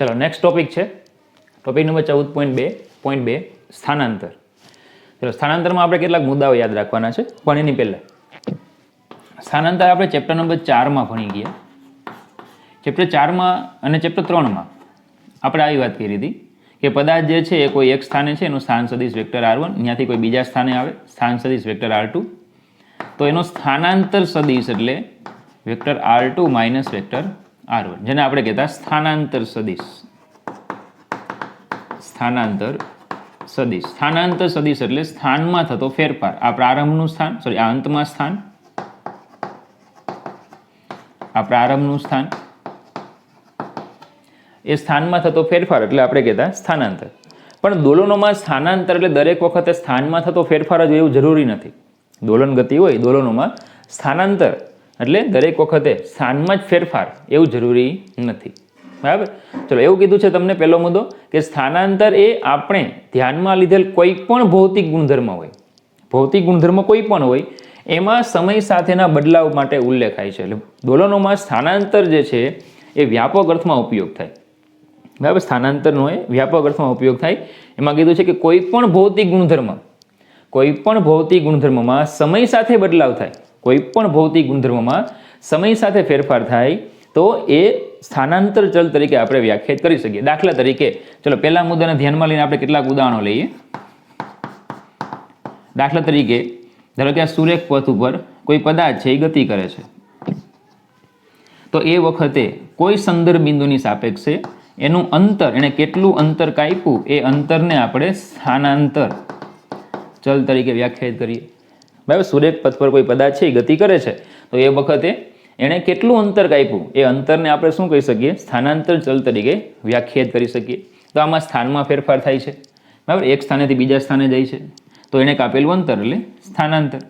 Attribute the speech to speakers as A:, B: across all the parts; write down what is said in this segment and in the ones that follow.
A: ચલો next topic છે topic number 14.2 સ્થાનાંતર. ચલો સ્થાનાંતરમાં આપણે કેટલાક મુદ્દાઓ યાદ રાખવાના છે, પણ એની પહેલાં સ્થાનાંતર આપણે ચેપ્ટર નંબર 4માં ભણી ગયા. ચેપ્ટર 4માં અને ચેપ્ટર 3માં આપણે આવી વાત કરી હતી કે પદાર્થ જે છે એ કોઈ એક સ્થાને છે, એનું સ્થાન સદિશ વેક્ટર r1, ત્યાંથી કોઈ બીજા સ્થાને આવે સ્થાન સદિશ વેક્ટર r2, તો એનો સ્થાનાંતર સદિશ એટલે vector r2 minus vector r1, જેને આપણે કહેતા સ્થાનાંતર સદિશ. સ્થાનાંતર સદિશ, સ્થાનાંતર સદિશ એટલે સ્થાનમાં થતો ફેરફાર. આ પ્રારંભનું સ્થાન, સોરી આ અંતમાં સ્થાન, આ પ્રારંભનું સ્થાન, એ સ્થાનમાં થતો ફેરફાર એટલે આપણે કહેતા સ્થાનાંતર. પણ દોલનોમાં સ્થાનાંતર એટલે દરેક વખતે સ્થાનમાં થતો ફેરફાર જ એવું જરૂરી નથી. દોલન ગતિ હોય દોલનોમાં, સ્થાનાંતર એટલે દરેક વખતે સ્થાનમાં જ ફેરફાર એવું જરૂરી નથી. બરાબર. ચલો એવું કીધું છે તમને પહેલો મુદ્દો કે સ્થાનાંતર એ આપણે ધ્યાનમાં લીધેલ કોઈ પણ ભૌતિક ગુણધર્મ હોય, ભૌતિક ગુણધર્મ કોઈ પણ હોય એમાં સમય સાથેના બદલાવ માટે ઉલ્લેખાય છે. એટલે દોલનોમાં સ્થાનાંતર જે છે એ વ્યાપક અર્થમાં ઉપયોગ થાય. બરાબર. સ્થાનાંતરનો એ વ્યાપક અર્થમાં ઉપયોગ થાય. એમાં કીધું છે કે કોઈ પણ ભૌતિક ગુણધર્મ, કોઈ પણ ભૌતિક ગુણધર્મમાં સમય સાથે બદલાવ થાય, કોઈ પણ ભૌતિક ગુણધર્મમાં સમય સાથે ફેરફાર થાય તો એ સ્થાનાંતર ચલ તરીકે આપણે વ્યાખ્યાયિત કરી શકીએ. દાખલા તરીકે ચલો પહેલા મુદ્દાને ધ્યાનમાં લઈને આપણે કેટલાક ઉદાહરણો લઈએ. દાખલા તરીકે ધારો કે આ સુરેખ પથ ઉપર કોઈ પદાર્થ છે એ ગતિ કરે છે, તો એ વખતે કોઈ સંદર્ભ બિંદુની સાપેક્ષે એનું અંતર, એને કેટલું અંતર કાપ્યું એ અંતરને આપણે સ્થાનાંતર ચલ તરીકે વ્યાખ્યાયિત કરીએ. બરાબર. સુરેખ પથ પર કોઈ પદાર્થ છે એ ગતિ કરે છે, તો એ વખતે એણે કેટલું અંતર કાપ્યું એ અંતરને આપણે શું કહી શકીએ? સ્થાનાંતર ચલ તરીકે વ્યાખ્યાયિત કરી શકીએ. તો આમાં સ્થાનમાં ફેરફાર થાય છે. બરાબર. એક સ્થાનેથી બીજા સ્થાને જાય છે, તો એને કાપેલું અંતર એટલે સ્થાનાંતર.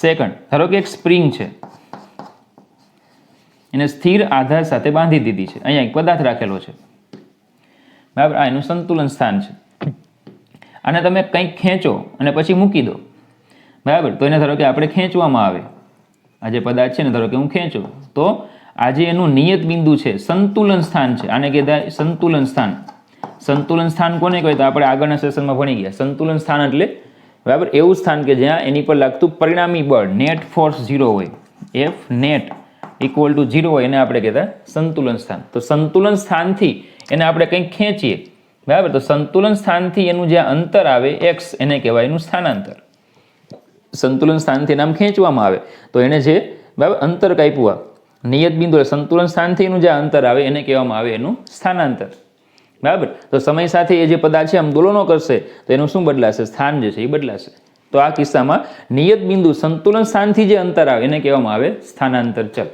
A: સેકન્ડ, ધારો કે એક સ્પ્રિંગ છે, એને સ્થિર આધાર સાથે બાંધી દીધી છે. અહીંયા એક પદાર્થ રાખેલો છે. બરાબર. આ એનું સંતુલન સ્થાન છે. આને તમે કંઈક ખેંચો અને પછી મૂકી દો. બરાબર. તો એને ધારો કે આપણે ખેંચવામાં આવે, આ જે પદાર્થ છે ને ધારો કે હું ખેંચું, તો આ જે એનું નિયત બિંદુ છે, સંતુલન સ્થાન છે, આને કહેવાય સંતુલન સ્થાન. સંતુલન સ્થાન કોને કહેવાય? તો આપણે આગળના સેશનમાં ભણી ગયા. સંતુલન સ્થાન એટલે બરાબર એવું સ્થાન કે જ્યાં એની પર લાગતું પરિણામી બળ નેટ ફોર્સ 0 હોય, એફ નેટ ઇક્વલ ટુ 0 હોય, એને આપણે કહેતા સંતુલન સ્થાન. તો સંતુલન સ્થાનથી એને આપણે કંઈક ખેંચીએ, બરાબર, તો સંતુલન સ્થાનથી એનું જે અંતર આવે એક્સ, એને કહેવાય એનું સ્થાનાંતર. સંતુલન સ્થાનથી નામ ખેંચવામાં આવે તો એને જે બરાબર અંતર કાપ્યું, નિયત બિંદુ સંતુલન સ્થાનથી એનું જે અંતર આવે એને કહેવામાં આવે એનું સ્થાનાંતર. બરાબર. તો સમય સાથે એ જે પદાર્થ છે આમ દોલનો કરશે તો એનું શું બદલાશે? સ્થાન જે છે એ બદલાશે. તો આ કિસ્સામાં નિયત બિંદુ સંતુલન સ્થાનથી જે અંતર આવે એને કહેવામાં આવે સ્થાનાંતર ચલ.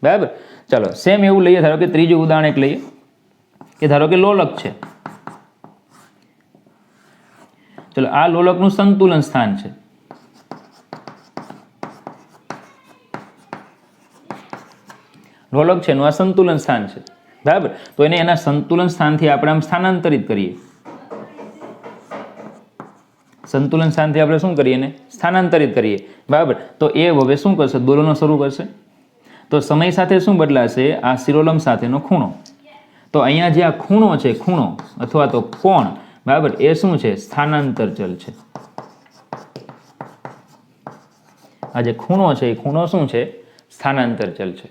A: બરાબર. ચાલો સેમ એવું લઈએ. ધારો કે ત્રીજું ઉદાહરણ એક લઈએ કે ધારો કે લોલક છે. ચલો આ લોલકનું સંતુલન સ્થાન છે. લોલક છે એનું આ સંતુલન સ્થાન છે. બરાબર. તો એને એના સંતુલન સ્થાનથી આપણે આમ સ્થાનાંતરિત કરીએ. સંતુલન સ્થાનથી આપણે શું કરીએ? એને સ્થાનાંતરિત કરીએ. બરાબર. તો એ હવે શું કરશે? દોલનો શરૂ કરશે. તો સમય સાથે શું બદલાશે? આ શિરોલંબ સાથેનો ખૂણો. તો અહીંયા જે આ ખૂણો છે, ખૂણો અથવા તો કોણ, બરાબર, એ શું છે? સ્થાનાંતર ચલ છે. આ જે ખૂણો છે એ ખૂણો શું છે? સ્થાનાંતર ચલ છે.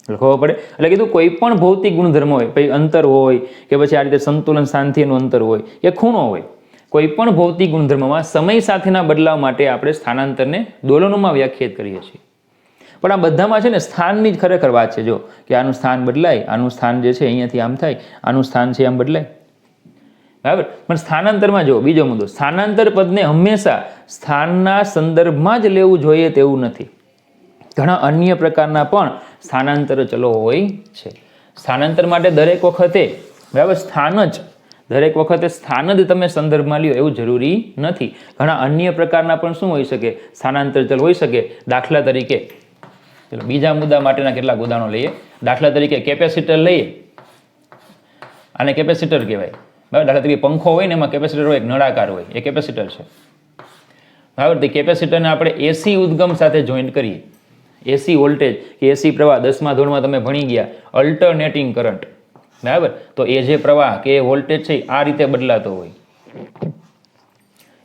A: ખબર પડે? એટલે કીધું કોઈ પણ ભૌતિક ગુણધર્મ હોય, પછી અંતર હોય કે પછી આ રીતે સંતુલન સ્થાનથી એનું અંતર હોય કે ખૂણો હોય, કોઈ પણ ભૌતિક ગુણધર્મમાં સમય સાથેના બદલાવ માટે આપણે સ્થાનાંતરને દોલનોમાં વ્યાખ્યાયિત કરીએ છીએ. પણ આ બધામાં છે ને સ્થાનની જ ખરેખર વાત છે. જો કે આનું સ્થાન બદલાય, આનું સ્થાન જે છે અહીંયાથી આમ થાય, આનું સ્થાન છે આમ બદલાય. બરાબર. પણ સ્થાનાંતરમાં જો બીજો મુદ્દો, સ્થાનાંતર પદને હંમેશા સ્થાનના સંદર્ભમાં જ લેવું જોઈએ તેવું નથી. ઘણા અન્ય પ્રકારના પણ સ્થાનાંતર ચલો હોય છે. સ્થાનાંતર માટે દરેક વખતે બરાબર દરેક વખતે સ્થાન જ તમે સંદર્ભમાં લ્યો એવું જરૂરી નથી. ઘણા અન્ય પ્રકારના પણ શું હોઈ શકે? સ્થાનાંતર ચલ હોઈ શકે. દાખલા તરીકે ચલો બીજા મુદ્દા માટેના કેટલાક ઉદાહરણો લઈએ. દાખલા તરીકે કેપેસિટર લઈએ. આને કેપેસિટર કહેવાય. બરાબર. દાખલા તરીકે પંખો હોય ને એમાં કેપેસિટર હોય, એક નળાકાર હોય, એ કેપેસિટર છે. બરાબર. તે કેપેસિટરને આપણે એસી ઉદ્ગમ સાથે જોઈન્ટ કરીએ. એસી વોલ્ટેજ કે એસી પ્રવાહ 10મા ધોરણમાં તમે ભણી ગયા, અલ્ટરનેટિંગ કરંટ. બરાબર. તો એ જે પ્રવાહ કે એ વોલ્ટેજ છે આ રીતે બદલાતો હોય,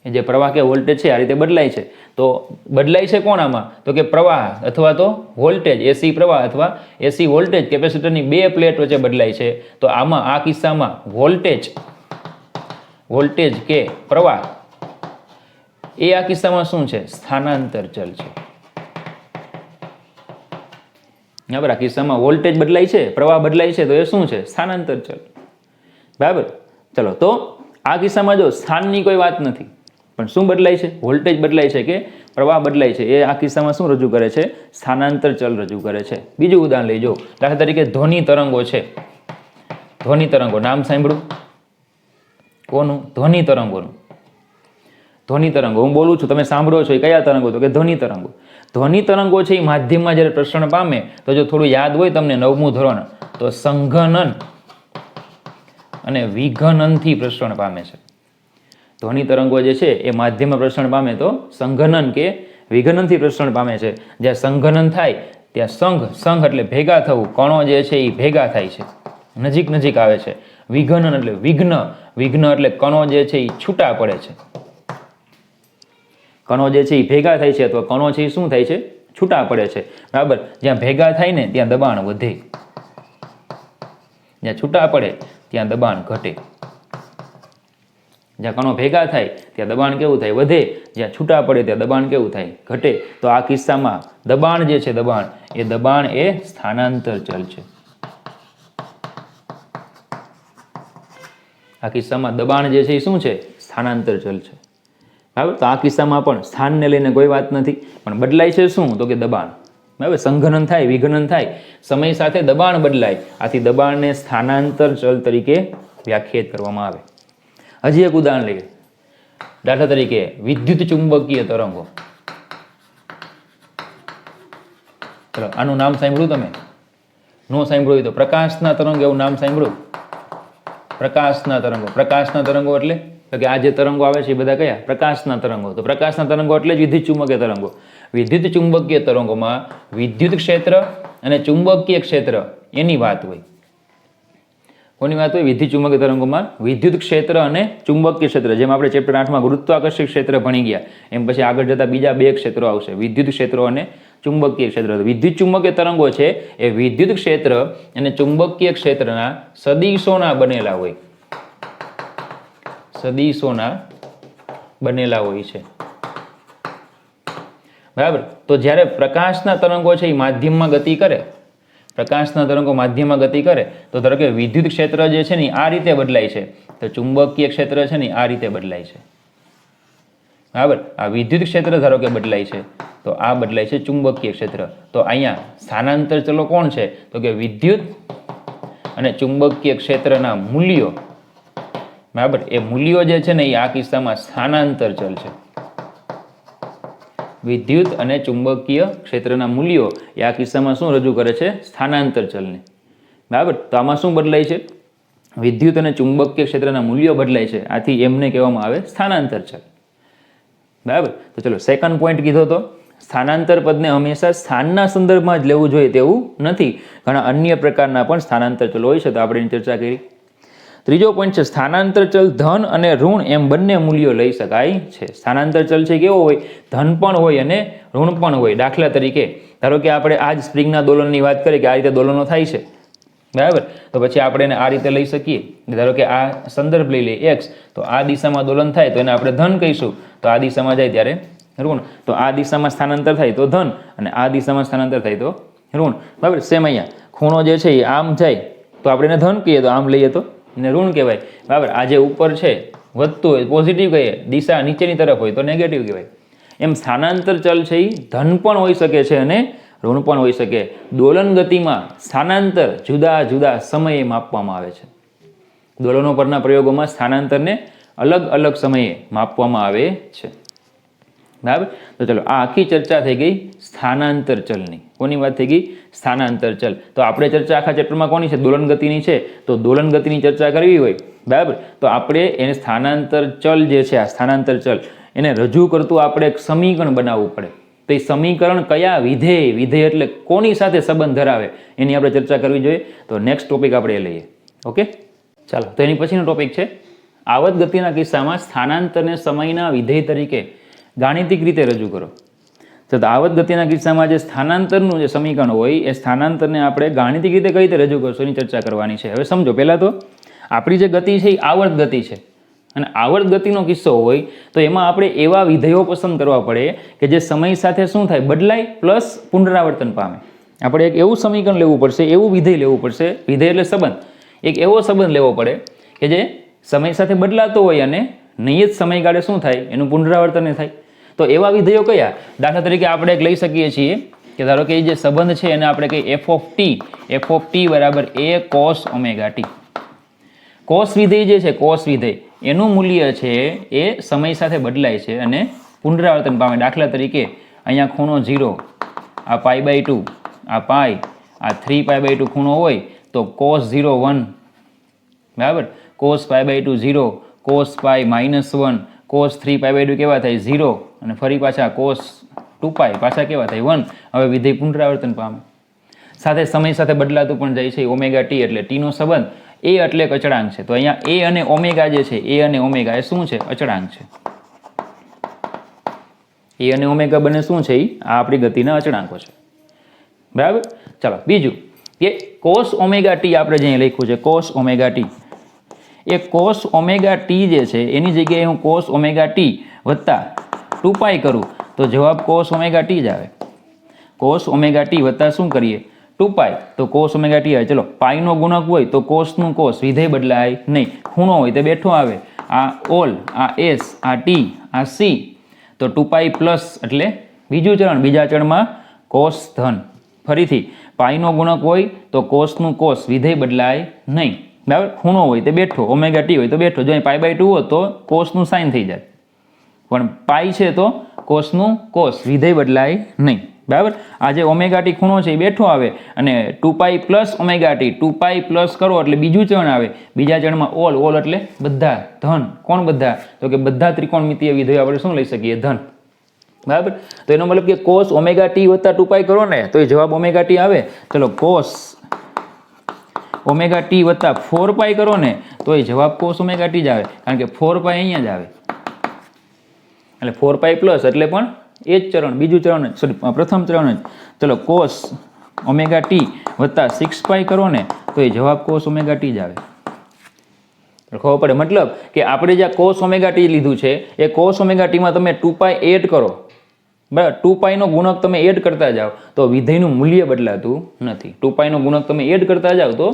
A: એ જે પ્રવાહ કે વોલ્ટેજ છે આ રીતે બદલાય છે. તો બદલાય છે કોણ આમાં? તો કે પ્રવાહ અથવા તો વોલ્ટેજ, એસી પ્રવાહ અથવા એસી વોલ્ટેજ કેપેસિટરની બે પ્લેટ વચ્ચે બદલાય છે. તો આમાં આ કિસ્સામાં વોલ્ટેજ કે પ્રવાહ એ આ કિસ્સામાં શું છે? સ્થાનાંતર ચલ છે. બરાબર. આ કિસ્સામાં વોલ્ટેજ બદલાય છે, પ્રવાહ બદલાય છે, તો એ શું છે? સ્થાનાંતર ચલ. બરાબર. ચલો, તો આ કિસ્સામાં જો સ્થાનની કોઈ વાત નથી, પણ શું બદલાય છે? વોલ્ટેજ બદલાય છે કે પ્રવાહ બદલાય છે, એ આ કિસ્સામાં શું રજૂ કરે છે? સ્થાનાંતર ચલ રજૂ કરે છે. બીજું ઉદાહરણ લઈ જો, દાખલા તરીકે ધ્વનિ તરંગો છે. ધ્વનિ તરંગો નામ સાંભળ્યું કોનું? ધ્વનિ તરંગોનું. ધ્વનિ તરંગો હું બોલું છું, તમે સાંભળો છો, એ કયા તરંગો? તો કે ધ્વનિ તરંગો. ધ્વનિ તરંગો છે એ માધ્યમમાં જ્યારે પ્રસરણ પામે, તો જો થોડું યાદ હોય તમને 9મું ધોરણ, તો સંઘનન અને વિઘનનથી પ્રસરણ પામે છે. ધ્વનિ તરંગો જે છે એ માધ્યમમાં પ્રસરણ પામે તો સંઘનન કે વિઘનનથી પ્રસરણ પામે છે. જ્યાં સંઘનન થાય ત્યાં સંઘ એટલે ભેગા થવું, કણો જે છે એ ભેગા થાય છે, નજીક આવે છે. વિઘનન એટલે વિઘ્ન એટલે કણો જે છે એ છૂટા પડે છે. કણો જે છે એ ભેગા થાય છે અથવા કણો છે એ શું થાય છે? છૂટા પડે છે. બરાબર. જ્યાં ભેગા થાય ને ત્યાં દબાણ વધે, જ્યાં છૂટા પડે ત્યાં દબાણ ઘટે. જ્યાં કણો ભેગા થાય ત્યાં દબાણ કેવું થાય? વધે. જ્યાં છૂટા પડે ત્યાં દબાણ કેવું થાય? ઘટે. તો આ કિસ્સામાં દબાણ જે છે, દબાણ એ સ્થાનાંતર ચલ છે. આ કિસ્સામાં દબાણ જે છે એ શું છે? સ્થાનાંતર ચલ છે. બરાબર. તો આ કિસ્સામાં પણ સ્થાનને લઈને કોઈ વાત નથી, પણ બદલાય છે શું? તો કે દબાણ. બરાબર. સંઘનન થાય, વિઘનન થાય, સમય સાથે દબાણ બદલાય, આથી દબાણને સ્થાનાંતર ચલ તરીકે વ્યાખ્યાયિત કરવામાં આવે. હજી એક ઉદાહરણ લઈએ. દાખલા તરીકે વિદ્યુત ચુંબકીય તરંગો. ચલો, આનું નામ સાંભળ્યું તમે? નો સાંભળ્યું હોય તો પ્રકાશના તરંગો એવું નામ સાંભળ્યું? પ્રકાશના તરંગો. પ્રકાશના તરંગો એટલે કે આ જે તરંગો આવે છે એ બધા કયા? પ્રકાશના તરંગો. તો પ્રકાશના તરંગો એટલે જ વિદ્યુત ચુંબકીય તરંગો. વિદ્યુત ચુંબકીય તરંગોમાં વિદ્યુત ક્ષેત્ર અને ચુંબકીય ક્ષેત્ર એની વાત હોય. કોની વાત હોય? વિદ્યુત ચુંબકીય તરંગોમાં વિદ્યુત ક્ષેત્ર અને ચુંબકીય ક્ષેત્ર. જેમ આપણે ચેપ્ટર 8માં ગુરુત્વાકર્ષણ ક્ષેત્ર ભણી ગયા, એમ પછી આગળ જતા બીજા બે ક્ષેત્રો આવશે, વિદ્યુત ક્ષેત્રો અને ચુંબકીય ક્ષેત્ર. વિદ્યુત ચુંબકીય તરંગો છે એ વિદ્યુત ક્ષેત્ર અને ચુંબકીય ક્ષેત્રના સદિશોના બનેલા હોય. સદિશોના બનેલા હોય છે. બરાબર. તો જ્યારે પ્રકાશના તરંગો છે એ માધ્યમમાં ગતિ કરે, પ્રકાશના તરંગો માધ્યમમાં ગતિ કરે, તો ધારો કે વિદ્યુત ક્ષેત્ર જે છે ને આ રીતે બદલાય છે, તો ચુંબકીય ક્ષેત્ર છે ને આ રીતે બદલાય છે. બરાબર. આ વિદ્યુત ક્ષેત્ર ધારો કે બદલાય છે, તો આ બદલાય છે ચુંબકીય ક્ષેત્ર. તો અહીંયા સ્થાનાંતર ચલો કોણ છે? તો કે વિદ્યુત અને ચુંબકીય ક્ષેત્રના મૂલ્યો. બરાબર. એ મૂલ્યો જે છે ને એ આ કિસ્સામાં સ્થાનાંતર ચલ છે. વિદ્યુત અને ચુંબકીય ક્ષેત્રના મૂલ્યો એ આ કિસ્સામાં શું રજૂ કરે છે? સ્થાનાંતર ચલને. બરાબર. તો આમાં શું બદલાય છે? વિદ્યુત અને ચુંબકીય ક્ષેત્રના મૂલ્યો બદલાય છે, આથી એમને કહેવામાં આવે સ્થાનાંતર ચલ. બરાબર. તો ચલો, સેકન્ડ પોઈન્ટ કીધો તો સ્થાનાંતર પદને હંમેશા સ્થાનના સંદર્ભમાં જ લેવું જોઈએ તેવું નથી, ઘણા અન્ય પ્રકારના પણ સ્થાનાંતર ચલ હોય છે, તો આપણે એની ચર્ચા કરી. ત્રીજો પોઈન્ટ છે સ્થાનાંતર ચલ ધન અને ઋણ એમ બંને મૂલ્યો લઈ શકાય છે. સ્થાનાંતર ચલ છે કેવો હોય? ધન પણ હોય અને ઋણ પણ હોય. દાખલા તરીકે ધારો કે આપણે આ જ સ્પ્રિંગના દોલનની વાત કરીએ કે આ રીતે દોલનો થાય છે. બરાબર. તો પછી આપણે એને આ રીતે લઈ શકીએ. ધારો કે આ સંદર્ભ લઈ લઈએ x, તો આ દિશામાં દોલન થાય તો એને આપણે ધન કહીશું, તો આ દિશામાં જાય ત્યારે ઋણ. તો આ દિશામાં સ્થાનાંતર થાય તો ધન, અને આ દિશામાં સ્થાનાંતર થાય તો ઋણ. બરાબર. સેમ અહીંયા ખૂણો જે છે એ આમ જાય તો આપણે એને ધન કહીએ, તો આમ લઈએ તો એને ઋણ કહેવાય. બરાબર. આ જે ઉપર છે વધતું હોય પોઝિટિવ કહીએ, દિશા નીચેની તરફ હોય તો નેગેટિવ કહેવાય. એમ સ્થાનાંતર ચલ છે એ ધન પણ હોઈ શકે છે અને ઋણ પણ હોઈ શકે. દોલન ગતિમાં સ્થાનાંતર જુદા જુદા સમયે માપવામાં આવે છે. દોલનો પરના પ્રયોગોમાં સ્થાનાંતરને અલગ અલગ સમયે માપવામાં આવે છે. બરાબર. તો ચલો, આ આખી ચર્ચા થઈ ગઈ સ્થાનાંતર ચલની. કોની વાત થઈ ગઈ? સ્થાનાંતર ચલ. તો આપણે ચર્ચા આખા ચેપ્ટરમાં કોની છે? દોલન ગતિની છે. તો દોલન ગતિની ચર્ચા કરવી હોય, બરાબર, તો આપણે એને સ્થાનાંતર ચલ જે છે, આ સ્થાનાંતર ચલ એને રજૂ કરતું આપણે એક સમીકરણ બનાવવું પડે. તો એ સમીકરણ કયા વિધેય એટલે કોની સાથે સંબંધ ધરાવે એની આપણે ચર્ચા કરવી જોઈએ. તો નેક્સ્ટ ટોપિક આપણે એ લઈએ. ઓકે, ચાલો તો એની પછીનો ટોપિક છે આવર્ત ગતિના કિસ્સામાં સ્થાનાંતરને સમયના વિધેય તરીકે ગાણિતિક રીતે રજૂ કરો. તો આવર્ત ગતિના કિસ્સામાં જે સ્થાનાંતરનું જે સમીકરણ હોય એ સ્થાનાંતરને આપણે ગાણિતિક રીતે કઈ રીતે રજૂ કરશું એની ચર્ચા કરવાની છે. હવે સમજો, પહેલાં તો આપણી જે ગતિ છે એ આવર્ત ગતિ છે, અને આવર્ત ગતિનો કિસ્સો હોય તો એમાં આપણે એવા વિધેયો પસંદ કરવા પડે કે જે સમય સાથે શું થાય, બદલાય પ્લસ પુનરાવર્તન પામે. આપણે એક એવું સમીકરણ લેવું પડશે, એવું વિધેય લેવું પડશે. વિધેય એટલે સંબંધ. એક એવો સંબંધ લેવો પડે કે જે સમય સાથે બદલાતો હોય અને નિયત સમયગાળે શું થાય, એનું પુનરાવર્તન થાય. તો એવા વિધેયો કયા? દાખલા તરીકે આપણે એક લઈ શકીએ છીએ કે ધારો કે એ જે સંબંધ છે એને આપણે કહીએ એફ ઓફ ટી બરાબર a cos omega t. Cos વિધેય જે છે, કોસ વિધેય એનું મૂલ્ય છે એ સમય સાથે બદલાય છે અને પુનરાવર્તન પામે. દાખલા તરીકે અહીંયા ખૂણો 0, આ π/2, આ પાઈ, આ 3π/2 ખૂણો હોય તો cos 0 1, બરાબર, cos π/2 0, cos π -1, cos 3π/2 કેવા થાય 0, અને ફરી પાછા cos 2π પાછા કેવા થાય 1. હવે વિધેય પુનરાવર્તન પામે. સાથે સમય સાથે બદલાતું પણ જાય છે ઓમેગા ટી, એટલે ટીનો સંબંધ એ એટલે એક અચળાંક છે. તો અહીંયા એ અને ઓમેગા જે છે, એ અને ઓમેગા એ શું છે, અચળાંક છે. એ અને ઓમેગા બંને શું છે, આ આપણી ગતિના અચળાંકો છે. બરાબર, ચાલો બીજું કે કોસ ઓમેગા ટી આપણે જે લખ્યું છે કોસ ઓમેગા ટી, એ કોસ ઓમેગા ટી જે છે એની જગ્યાએ હું કોસ ઓમેગા ટી વત્તા 2π કરું તો જવાબ કોસ ઓમેગા ટી જ આવે. કોસ ઓમેગા ટી વત્તા શું કરીએ, 2π, તો કોસ ઓમેગા ટી આવે. ચલો, પાઈનો ગુણક હોય તો કોસનું કોસ, વિધેય બદલાય નહીં. ખૂણો હોય તો બેઠો આવે. આ ઓલ, આ એસ, આ ટી, આ સી, તો 2π પ્લસ એટલે બીજું ચરણ, બીજા ચરણમાં કોસ ધન. ફરીથી પાઈનો ગુણક હોય તો કોસનું કોસ, વિધેય બદલાય નહીં. બરાબર, ખૂણો હોય તો બેઠો, ઓમેગા ટી હોય તો બેઠો. જો અહીં π/2 હોત તો કોસનું સાઇન થઈ જાય, પણ પાઈ છે તો કોસનું કોસ, વિધેય બદલાય નહીં. બરાબર, આ જે ઓમેગા ટી ખૂણો છે એ બેઠો આવે અને 2π પ્લસ ઓમેગા ટી, 2π પ્લસ કરો એટલે બીજું ચરણ આવે. બીજા ચરણમાં ઓલ, ઓલ એટલે બધા, ધન. કોણ બધા? તો કે બધા ત્રિકોણમિતીય વિધેયો આપણે શું લઈ શકીએ, ધન. બરાબર, તો એનો મતલબ કે કોસ ઓમેગા ટી વત્તા 2π કરો ને તો એ જવાબ ઓમેગા ટી આવે. ચલો, કોસ ઓમેગા ટી વત્તા 4π કરો ને તો એ જવાબ કોસ ઓમેગા ટી જ આવે, કારણ કે 4π અહીંયા જ આવે. એટલે 4π પ્લસ એટલે પણ એ જ ચરણ, બીજું ચરણ, સોરી પ્રથમ ચરણ જ. ચલો, કોસ ઓમેગા ટી વત્તા 6π કરો ને તો એ જવાબ કોસ ઓમેગા ટી જ આવે. ખબર પડે? મતલબ કે આપણે જે કોસ ઓમેગા ટી લીધું છે એ કોસ ઓમેગા ટીમાં તમે 2π એડ કરો, બરાબર, 2π નો ગુણક તમે એડ કરતા જાઓ તો વિધેયનું મૂલ્ય બદલાતું નથી. 2π નો ગુણક તમે એડ કરતા જાઓ તો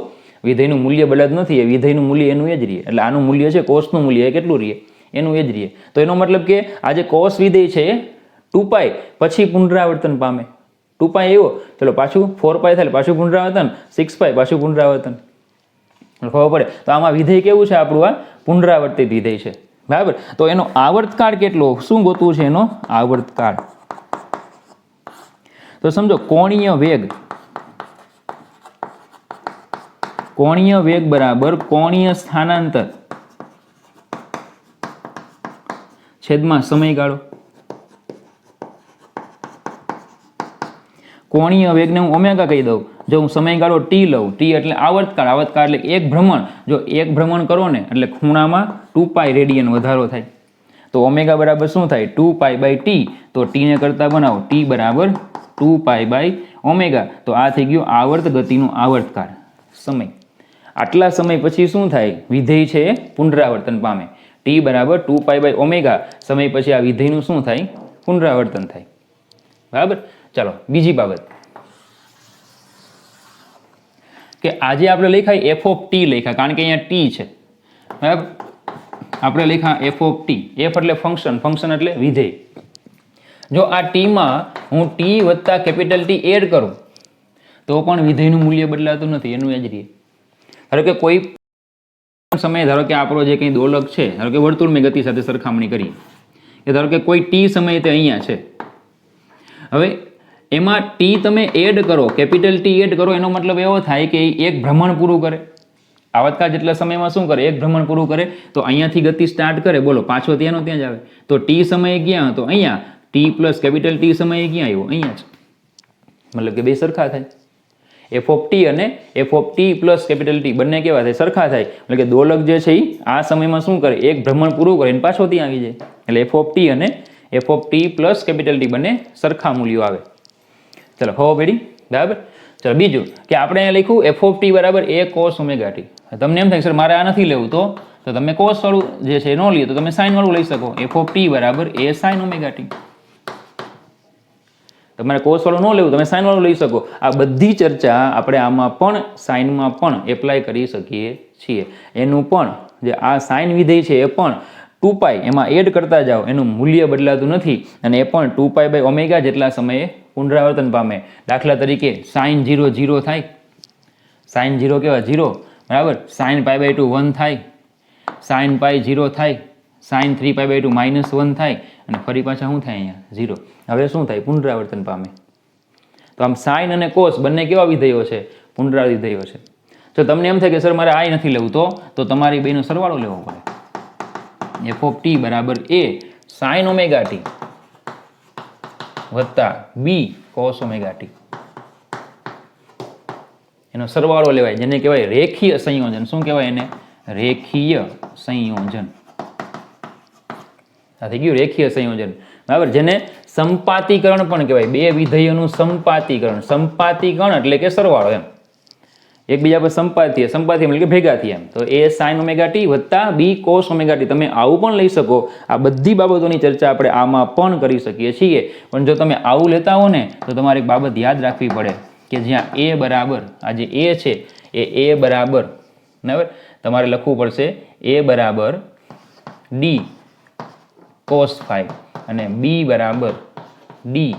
A: વિધેયનું મૂલ્ય બદલાતું નથી. એ વિધેયનું મૂલ્ય એનું એ જ રહે. એટલે આનું મૂલ્ય છે કોસનું મૂલ્ય એ કેટલું રહે, એનું એ જ રહે. તો એનો મતલબ કે આ જે કોસ વિધેય છે 2π પછી પુનરાવર્તન પામે. 2π આવ્યો, ચલો પાછું 4π થાય પાછું પુનરાવર્તન, 6π પાછું પુનરાવર્તન. ખબર પડે? તો આમાં વિધેય કેવું છે આપણું, આ પુનરાવર્તિત વિધેય છે. બરાબર, તો એનો આવર્તકાળ કેટલો, શું ગોતવું છે એનો આવર્તકાળ. તો સમજો, કોણીય વેગ બરાબર કોણીય સ્થાનાંતર છેદમાં સમયગાળો. કોણીય વેગને હું ઓમેગા કહી દઉં. જો હું સમયગાળો ટી લઉં, ટી એટલે આવર્તકાળ, આવર્તકાળ એટલે એક ભ્રમણ. જો એક ભ્રમણ કરો ને એટલે ખૂણામાં 2π રેડિયન વધારો થાય. તો ઓમેગા બરાબર શું થાય, 2π/t. તો ટીને કરતા બનાવો, ટી બરાબર 2π/ઓમેગા. તો આ થઈ ગયું આવર્ત ગતિનું આવર્તકાળ, સમય. આટલા સમય પછી શું થાય, વિધેય છે એ પુનરાવર્તન પામે. ટી બરાબર 2π/ઓમેગા સમય પછી આ વિધેયનું શું થાય, પુનરાવર્તન થાય. બરાબર, ચાલો બીજી બાબત કે આજે આપણે લખાય એફ ઓફ ટી લખ્યા, કારણ કે અહીંયા ટી છે. બરાબર, આપણે લખ્યા એફ ઓફ ટી. એફ એટલે ફંક્શન, ફંક્શન એટલે વિધેય. જો આ ટીમાં હું ટી વત્તા કેપિટલ ટી એડ કરું તો પણ વિધેયનું મૂલ્ય બદલાતું નથી, એનું એ જ રહે. ધારો કે કોઈ સમયે, ધારો કે આપણો જે કંઈ દોલક છે, ધારો કે વર્તુળની ગતિ સાથે સરખામણી કરી, કે ધારો કે કોઈ ટી સમયે તે અહીંયા છે. હવે એમાં ટી તમે એડ કરો, કેપિટલ ટી એડ કરો, એનો મતલબ એવો થાય કે એક ભ્રમણ પૂરું કરે. આવર્તકાળ જેટલા સમયમાં શું કરે, એક ભ્રમણ પૂરું કરે. તો અહીંયાથી ગતિ સ્ટાર્ટ કરે, બોલો પાછો ત્યાંનો ત્યાં જ આવે. તો ટી સમયે ક્યાં હતો, અહીંયા. ટી પ્લસ કેપિટલ ટી સમયે ક્યાં આવ્યો, અહીંયા જ. મતલબ કે બે સરખા થાય. એફ ઓફ ટી અને F of T plus capital T બંને કેવા થાય? સરખા થાય. એટલે કે દોલક જે છે એ આ સમયમાં શું કરે? એક ભ્રમણ પૂરું કરીને પાછો ત્યાં આવી જાય. એટલે એફ ઓફ ટી અને F of T plus capital T બંને સરખા મૂલ્યો આવે. ચલો ખબર પડી? બરાબર. ચલો બીજું કે આપણે અહીંયા લખ્યું એફ ઓફ ટી બરાબર એ કોસ ઓમેગા ટી. તમને એમ થાય સર મારે આ નથી લેવું, તો તમે કોસ વાળું જે છે એ ન લ્યો તો તમે સાઇન વાળું લઈ શકો. એફ ઓફ ટી બરાબર એ સાઇન ઓમેગા ટી. તમારે કોસ વાળું ન લેવું, તમે સાઇન વાળું લઈ શકો. આ બધી ચર્ચા આપણે આમાં પણ સાઇનમાં પણ એપ્લાય કરી શકીએ છીએ. એનું પણ જે આ સાઇન વિધેય છે એ પણ 2π એમાં એડ કરતા જાઓ, એનું મૂલ્ય બદલાતું નથી અને એ પણ 2π/ω જેટલા સમયે પુનરાવર્તન પામે. દાખલા તરીકે સાઇન 0 0 થાય, સાઇન 0 કેવા 0, બરાબર. સાઇન π/2 1 થાય, સાઇન π 0 થાય, સાઇન 3π/2 -1 થાય અને ફરી પાછા શું થાય? અહીંયા 0. હવે શું થાય? પુનરાવર્તન પામે. તો આમ સાઇન અને કોસ બંને કેવા વિધેયો છે? પુનરાવર્તિત વિધેયો છે. જો તમને એમ થાય કે સર મારે આ નથી લેવું, તો તમારી બેનો સરવાળો લેવો પડે. એફ ઓફ ટી બરાબર એ સાઇન ઓમેગા ટી વત્તા બી કોસ ઓમેગા ટી, એનો સરવાળો લેવાય, જેને કહેવાય રેખીય સંયોજન. શું કહેવાય એને? રેખીય સંયોજન. આ થઈ ગયું રેખીય સંયોજન, બરાબર. જેને સંપાતીકરણ પણ કહેવાય. બે વિધેયોનું સંપાતીકરણ. સંપાતીકરણ એટલે કે સરવાળો એમ, એકબીજા પર સંપાતીય, સંપાતી એટલે કે ભેગા થયા એમ. તો એ સાઇન ઓમેગા ટી વત્તા બી કોસ ઓમેગા ટી. તમે આવું પણ લઈ શકો. આ બધી બાબતોની ચર્ચા આપણે આમાં પણ કરી શકીએ છીએ. પણ જો તમે આવું લેતા હો ને તો તમારે એક બાબત યાદ રાખવી પડે કે જ્યાં એ બરાબર, આ જે એ છે એ બરાબર, બરાબર, તમારે લખવું પડશે એ બરાબર ડી કોસ ફાઈ અને બી બરાબર ડી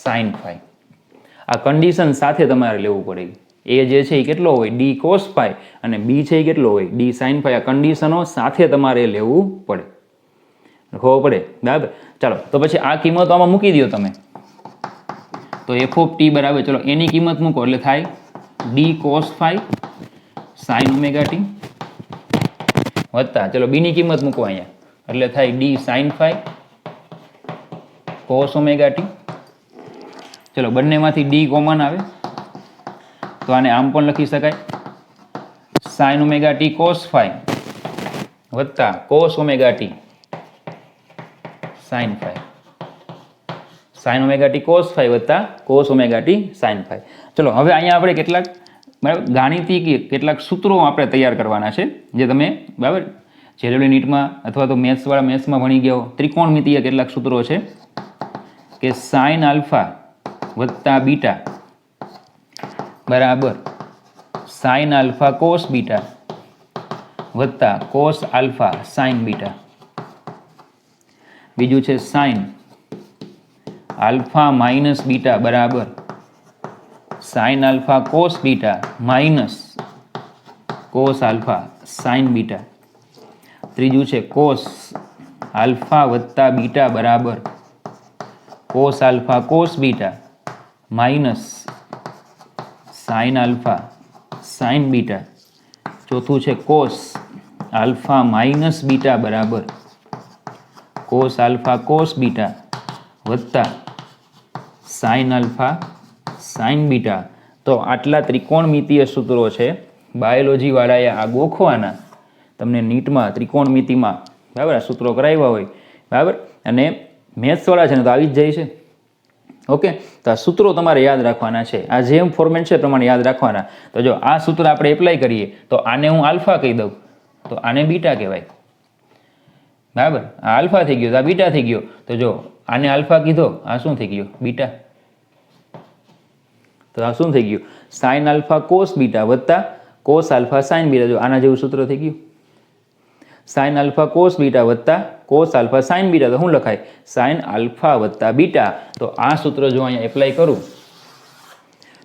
A: સાઇન ફાઈ. આ કન્ડિશન સાથે તમારે લેવું પડે. એ જે છે એ કેટલો હોય? ડી કોસ ફાઈ અને બી છે એ કેટલો હોય? D sine phi. આ કન્ડિશનો સાથે તમારે લેવું પડે, ખબર પડે, બરાબર. ચાલો તો પછી આ કિંમતો આમાં મૂકી દો તમે. તો એફ ઓફ ટી બરાબર, ચલો એની કિંમત મૂકો એટલે થાય D cos phi sine omega T વત્તા, ચલો બીની કિંમત મૂકો અહીંયા એટલે થાય D sine phi cos omega T. ચલો બંનેમાંથી ડી કોમન આવે તો આને આમ પણ લખી શકાય, sine omega t cos phi વત્તા cos omega t sine phi. Sine omega t cos phi વત્તા cos omega t sine phi. ચલો હવે અહીંયા આપણે કેટલાક ગાણિતિક કેટલાક સૂત્રો આપણે તૈયાર કરવાના છે, જે તમે બરાબર જેલવડી નીટમાં અથવા તો મેથ્સવાળા મેથ્સમાં ભણી ગયા હો. ત્રિકોણમિતિય કેટલાક સૂત્રો છે કે સાઇન આલ્ફા વત્તા બીટા બરાબર સાઇન આલ્ફા કોસ બીટા વત્તા કોસ આલ્ફા સાઇન બીટા. બીજું છે સાઇન આલ્ફા માઇનસ બીટા બરાબર sine alpha cos beta minus cos alpha sign beta. ત્રીજું છે કોસ આલ્ફા વત્તા બીટા બરાબર cos alpha cos beta minus sine alpha sign beta. ચોથું છે કોસ આલ્ફા માઇનસ બીટા બરાબર કોસ આલ્ફા કોસ બીટા વત્તા sine alpha sign beta. તો આટલા ત્રિકોણમિતિય સૂત્રો છે. બાયોલોજીવાળાએ આ ગોખવાના, તમને નીટમાં ત્રિકોણમિતિમાં બરાબર આ સૂત્રો કરાવ્યા હોય, બરાબર. અને મેથ્સવાળા છે ને તો આવી જ જાય છે. ઓકે, તો આ સૂત્રો તમારે યાદ રાખવાના છે. આ જેમ ફોર્મેટ છે એ પ્રમાણે યાદ રાખવાના. તો જો આ સૂત્ર આપણે એપ્લાય કરીએ તો આને હું આલ્ફા કહી દઉં તો આને બીટા કહેવાય, બરાબર. આ આલ્ફા થઈ ગયો તો આ બીટા થઈ ગયો. તો જો આને આલ્ફા કીધો, આ શું થઈ ગયો? બીટા. તો આ શું થઈ ગયું? સાઇન આલ્ફા કોસ બીટા વત્તા કોસ આલ્ફા સાઇન બીટા. જો આના જેવું સૂત્ર થઈ ગયું. સાઇન આલ્ફા કોસ બીટા વત્તા કોસ આલ્ફા સાઇન બીટા. તો શું લખાય? સાઇન આલ્ફા વત્તા બીટા. તો આ સૂત્ર જો અહીંયા એપ્લાય કરું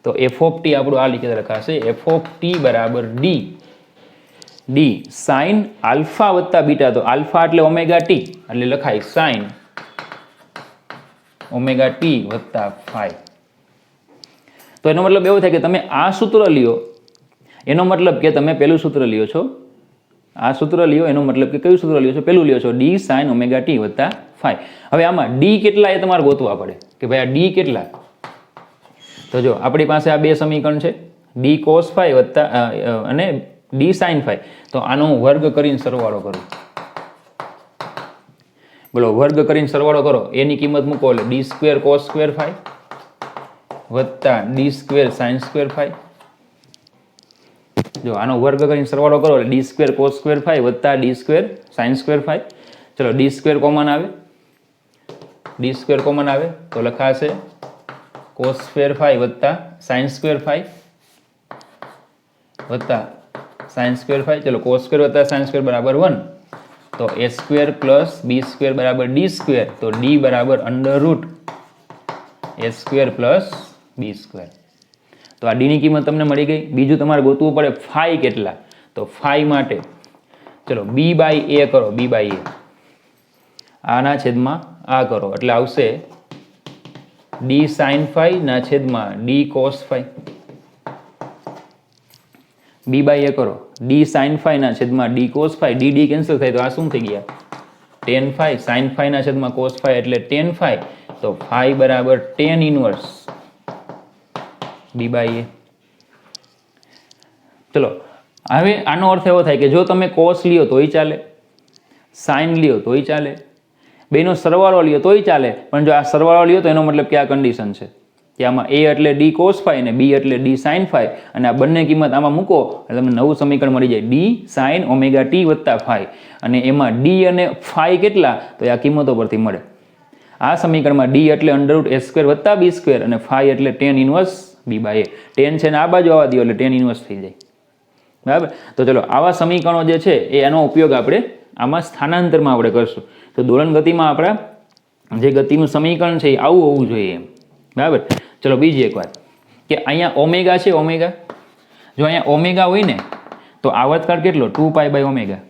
A: તો એફ ઓફ ટી આપણું આ રીતે લખાશે એફ ઓફ ટી બરાબર ડી સાઇન આલ્ફા વત્તા બીટા. તો આલ્ફા એટલે ઓમેગા ટી એટલે લખાય સાઇન ઓમેગા ટી વત્તા ફાઈ. તો એનો મતલબ એવો થાય કે તમે આ સૂત્ર લ્યો, એનો મતલબ કે તમે પેલું સૂત્ર લ્યો છો, આ સૂત્ર લ્યો એનો મતલબ કે કયું સૂત્ર લ્યો છો? પેલું લ્યો છો, ડી સાઇન ઓમેગા ટી વત્તા ફાઈ. હવે આમાં ડી કેટલા એ તમારે ગોતવા પડે કે ભાઈ આ ડી કેટલા. તો તો જો આપણી પાસે આ બે સમીકરણ છે, ડી કોસ ફાઈ વત્તા અને ડી સાઇન ફાઈ. તો આનો વર્ગ કરીને સરવાળો કરો. બોલો, વર્ગ કરીને સરવાળો કરો, એની કિંમત મૂકો એટલે d square cos square phi વત્તા d square sine square phi. જો આનો વર્ગ કરીને સરવાળો કરો એટલે d square cos square phi વત્તા d square sine square phi. ચલો, ડી સ્ક્વેર કોમન આવે, ડી સ્ક્વેર કોમન આવે તો લખાશે કોસ સ્ક્વેર ફાઈ વત્તા સાઇન સ્ક્વેર ફાઈ વત્તા સાઇન સ્ક્વેર ફાઈ. ચલો, કોસ સ્ક્વેર વત્તા સાઇન સ્ક્વેર બરાબર 1. તો a square plus b square બરાબર ડી સ્ક્વેર. તો ડી બરાબર અંડર રૂટ એ સ્ક્વેર પ્લસ બી સ્ક્વેર. તો આ ડીની કિંમત તમને મળી ગઈ. બીજું તમારે ગોતવું પડે ફાઈ કેટલા. તો ફાઈ માટે ચલો બી બાય એ કરો, બી બાય એ આના છેદમાં આ કરો એટલે આવશે ડી સાઇન ફાઈ ના છેદમાં d cos phi. B by a કરો, ડી સાઇન ફાઈ ના છેદમાં d cos phi. D d cancel થાય તો આ શું થઈ ગયા? Ten phi. સાઇન ફાઈ ના છેદમાં કોસ ફાઈ એટલે ટેન ફાઈ. તો ફાઈ બરાબર ટેન ઇનવર્સ બી બાય એ. ચલો, હવે આનો અર્થ એવો થાય કે જો તમે કોસ લ્યો તોય ચાલે, સાઇન લ્યો તોય ચાલે, બેનો સરવાળો લ્યો તોય ચાલે. પણ જો આ સરવાળો લ્યો તો એનો મતલબ કે આ કન્ડિશન છે કે આમાં એ એટલે ડી કોસ ફાઈ અને બી એટલે ડી સાઇન ફાઈ, અને આ બંને કિંમત આમાં મૂકો એટલે તમને નવું સમીકરણ મળી જાય ડી સાઇન ઓમેગા ટી વત્તા ફાઈ. અને એમાં ડી અને ફાઈ કેટલા તો એ આ કિંમતો પરથી મળે. આ સમીકરણમાં ડી એટલે અંડરરૂટ એ સ્ક્વેર વત્તા બી સ્ક્વેર અને ફાઈ એટલે tan inverse B by A. Tan છે ને આ બાજુ આવવા દો એટલે ટેન ઇનવર્સ થઈ જાય. બરાબર. તો ચલો, આવા સમીકરણો જે છે એનો ઉપયોગ આપણે આમાં સ્થાનાંતરમાં આપણે કરશું. તો દોલન ગતિમાં આપણા જે ગતિનું સમીકરણ છે એ આવું હોવું જોઈએ એમ. બરાબર. ચલો, બીજી એક વાત કે અહીંયા ઓમેગા છે, ઓમેગા. જો અહીંયા ઓમેગા હોય ને તો આવર્તકાળ કેટલો? 2 પાઈ બાય ઓમેગા.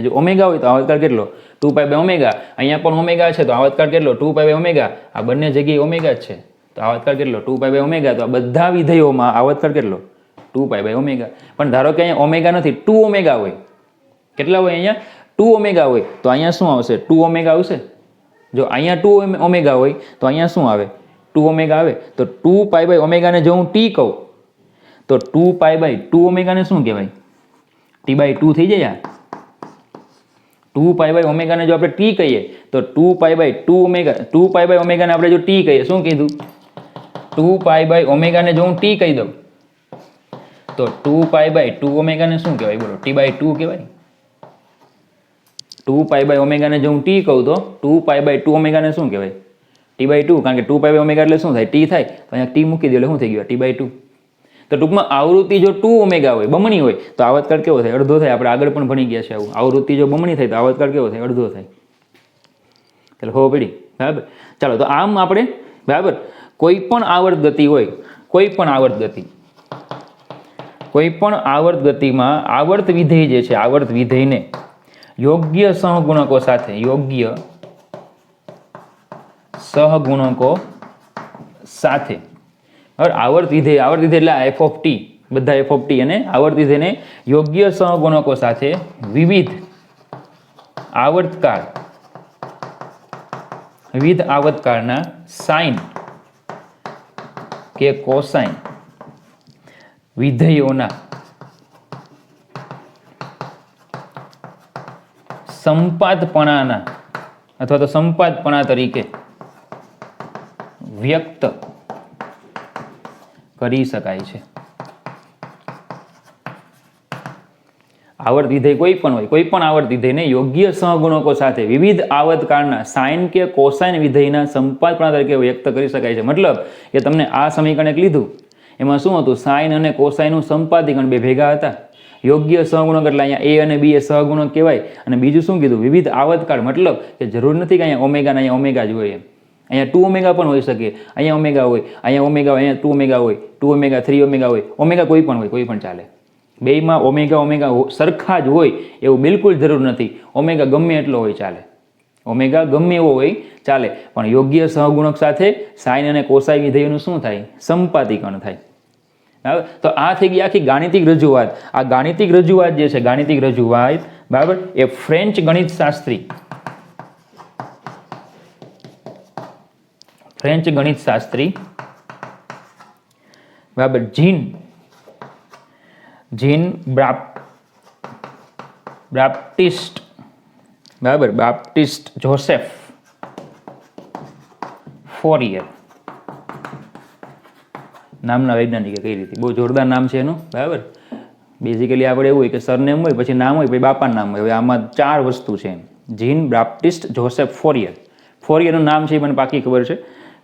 A: જો ઓમેગા હોય તો આવર્તકાળ કેટલો? 2 પાઈ બાય ઓમેગા. અહીંયા પણ ઓમેગા છે તો આવર્તકાળ કેટલો? 2 પાઈ બાય ઓમેગા. આ બંને જગ્યાએ ઓમેગા જ છે તો આવર્તકાળ કેટલો? 2 પાઈ બાય ઓમેગા. તો આ બધા વિધેયોમાં આવર્તકાળ કેટલો? 2 પાઈ બાય ઓમેગા. પણ ધારો કે અહીંયા ઓમેગા નથી, 2 ઓમેગા હોય. કેટલા હોય અહીંયા? 2 ઓમેગા હોય તો અહીંયા શું આવશે? 2 ઓમેગા આવશે. જો અહીંયા 2 ઓમેગા હોય તો અહીંયા શું આવે? 2 ઓમેગા આવે. તો 2 પાઈ બાય ઓમેગાને જો હું ટી કહું તો 2 પાઈ બાય 2 ઓમેગાને શું કહેવાય? ટી બાય 2 થઈ જાય. 2 પાઈ બાય ઓમેગાને જો આપણે ટી કહીએ તો 2 pi by 2 omega, 2 pi by ઓમેગાને આપણે જો ટી કહીએ, શું કીધું? 2 પાઈ બાય ઓમેગાને જો હું ટી કહી દઉં તો 2 પાઈ બાય 2 ઓમેગાને શું કહેવાય? બોલો, ટી બાય 2 કહેવાય. 2 પાઈ બાય ઓમેગાને જો હું ટી કહું તો 2 પાઈ બાય 2 ઓમેગાને શું કહેવાય? T by 2. કારણ કે 2 પાઈ બાય ઓમેગા એટલે શું થાય? ટી થાય. તો અહીંયા ટી મૂકી દો એટલે શું થઈ ગયું? T by 2. તો ટૂંકમાં આવૃત્તિ જો 2 ઓમેગા હોય, બમણી હોય તો આવર્તકાળ કેવો થાય? અડધો થાય. આપણે આગળ પણ ભણી ગયા છે આવું. આવૃત્તિ જો બમણી થાય તો આવર્તકાળ કેવો થાય? અડધો થાય. ચાલો, ખબર પડી? બરાબર. ચાલો, તો આમ આપણે બરાબર કોઈ પણ આવર્ત ગતિ હોય, કોઈ પણ આવર્ત ગતિ, કોઈ પણ આવર્ત ગતિમાં આવર્ત વિધેય જે છે, આવર્ત વિધેયને યોગ્ય સહગુણકો સાથે, યોગ્ય સહગુણકો સાથે આવર્ત વિધેય, આવર્ત વિધેય એટલે એફ ઓફ ટી, બધા એફ ઓફ ટી, અને આવર્ત વિધેયને યોગ્ય સહગુણકો સાથે વિવિધ આવર્તકાળ, વિવિધ આવર્તકાળના સાઇન કે કોસાઇન વિધેયોના સંપાતપણાના અથવા તો સંપાતપણા તરીકે વ્યક્ત કરી શકાય છે. આવર્ત વિધેય કોઈ પણ હોય, કોઈ પણ આવર્ત વિધેયને યોગ્ય સહગુણકો સાથે વિવિધ આવર્તકાળના સાઇન કે કોસાઇન વિધેયના સંપાતપણા તરીકે વ્યક્ત કરી શકાય છે. મતલબ કે તમને આ સમીકરણ એક લીધું, એમાં શું હતું? સાઇન અને કોસાઇનનું સંપાદીકરણ બે ભેગા હતા. યોગ્ય સહગુણક એટલે અહીંયા એ અને બી એ સહગુણક કહેવાય. અને બીજું શું કીધું? વિવિધ આવર્તકાળ. મતલબ કે જરૂર નથી કે અહીંયા ઓમેગા ને અહીંયા ઓમેગા જ હોય એમ. અહીંયા 2 ઓમેગા પણ હોઈ શકે, અહીંયા ઓમેગા હોય, અહીંયા ઓમેગા હોય, અહીંયા 2 ઓમેગા હોય, 2 ઓમેગા 3 ઓમેગા હોય, ઓમેગા કોઈ પણ હોય, કોઈ પણ ચાલે. બેયમાં ઓમેગા ઓમેગા સરખા જ હોય એવું બિલકુલ જરૂર નથી. ઓમેગા ગમે એટલો હોય ચાલે, ઓમેગા ગમે એવો હોય ચાલે, પણ યોગ્ય સહગુણક સાથે સાઇન અને કોસાઇન વિધેયનું શું થાય? સંપાતીકરણ થાય. બરાબર. તો આ થઈ ગઈ આખી ગાણિતિક રજૂઆત. આ ગાણિતિક રજૂઆત જે છે, ગાણિતિક રજૂઆત બરાબર એ ફ્રેન્ચ ગણિત શાસ્ત્રી, ફ્રેન્ચ ગણિત શાસ્ત્રી બરાબર. જીન બાપ્ટિસ્ટ, બરાબર, બાપ્ટિસ્ટ જોસેફ ફોરિયર નામના વૈજ્ઞાનિકે કઈ રીતે, બહુ જોરદાર નામ છે એનું, બરાબર. બેઝિકલી આપણે એવું હોય કે સરનેમ હોય, પછી નામ હોય, પછી બાપાનું નામ હોય. હવે આમાં 4 વસ્તુ છે એમ. જીન બાપ્ટિસ્ટ જોસેફ ફોરિયર. ફોરિયરનું નામ છે એ મને પાકી ખબર છે,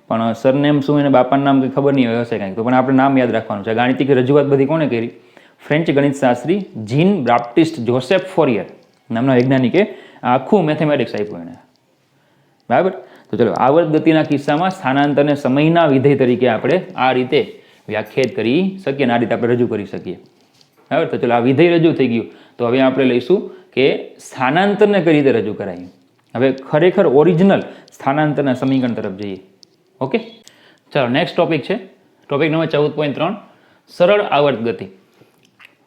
A: પણ સરનેમ શું એને બાપાનું નામ કંઈ ખબર નહીં હોય, હશે કાંઈક. તો પણ આપણે નામ યાદ રાખવાનું છે. ગાણિતિક રજૂઆત બધી કોણે કરી? ફ્રેન્ચ ગણિતશાસ્ત્રી જીન બાપ્ટિસ્ટ જોસેફ ફોરિયર નામના વૈજ્ઞાનિકે આખું મેથેમેટિક્સ આપ્યું એને, બરાબર. તો ચલો, આવર્ત ગતિના કિસ્સામાં સ્થાનાંતરને સમયના વિધેય તરીકે આપણે આ રીતે વ્યાખ્યાયિત કરી શકીએ અને આ રીતે આપણે રજૂ કરી શકીએ, બરાબર. તો ચલો, આ વિધેય રજૂ થઈ ગયું. તો હવે આપણે લઈશું કે સ્થાનાંતરને કઈ રીતે રજૂ કરાય. હવે ખરેખર ઓરિજિનલ સ્થાનાંતરના સમીકરણ તરફ જઈએ. ઓકે, ચાલો નેક્સ્ટ ટોપિક છે, ટોપિક નંબર 14.3, સરળ આવર્ત ગતિ.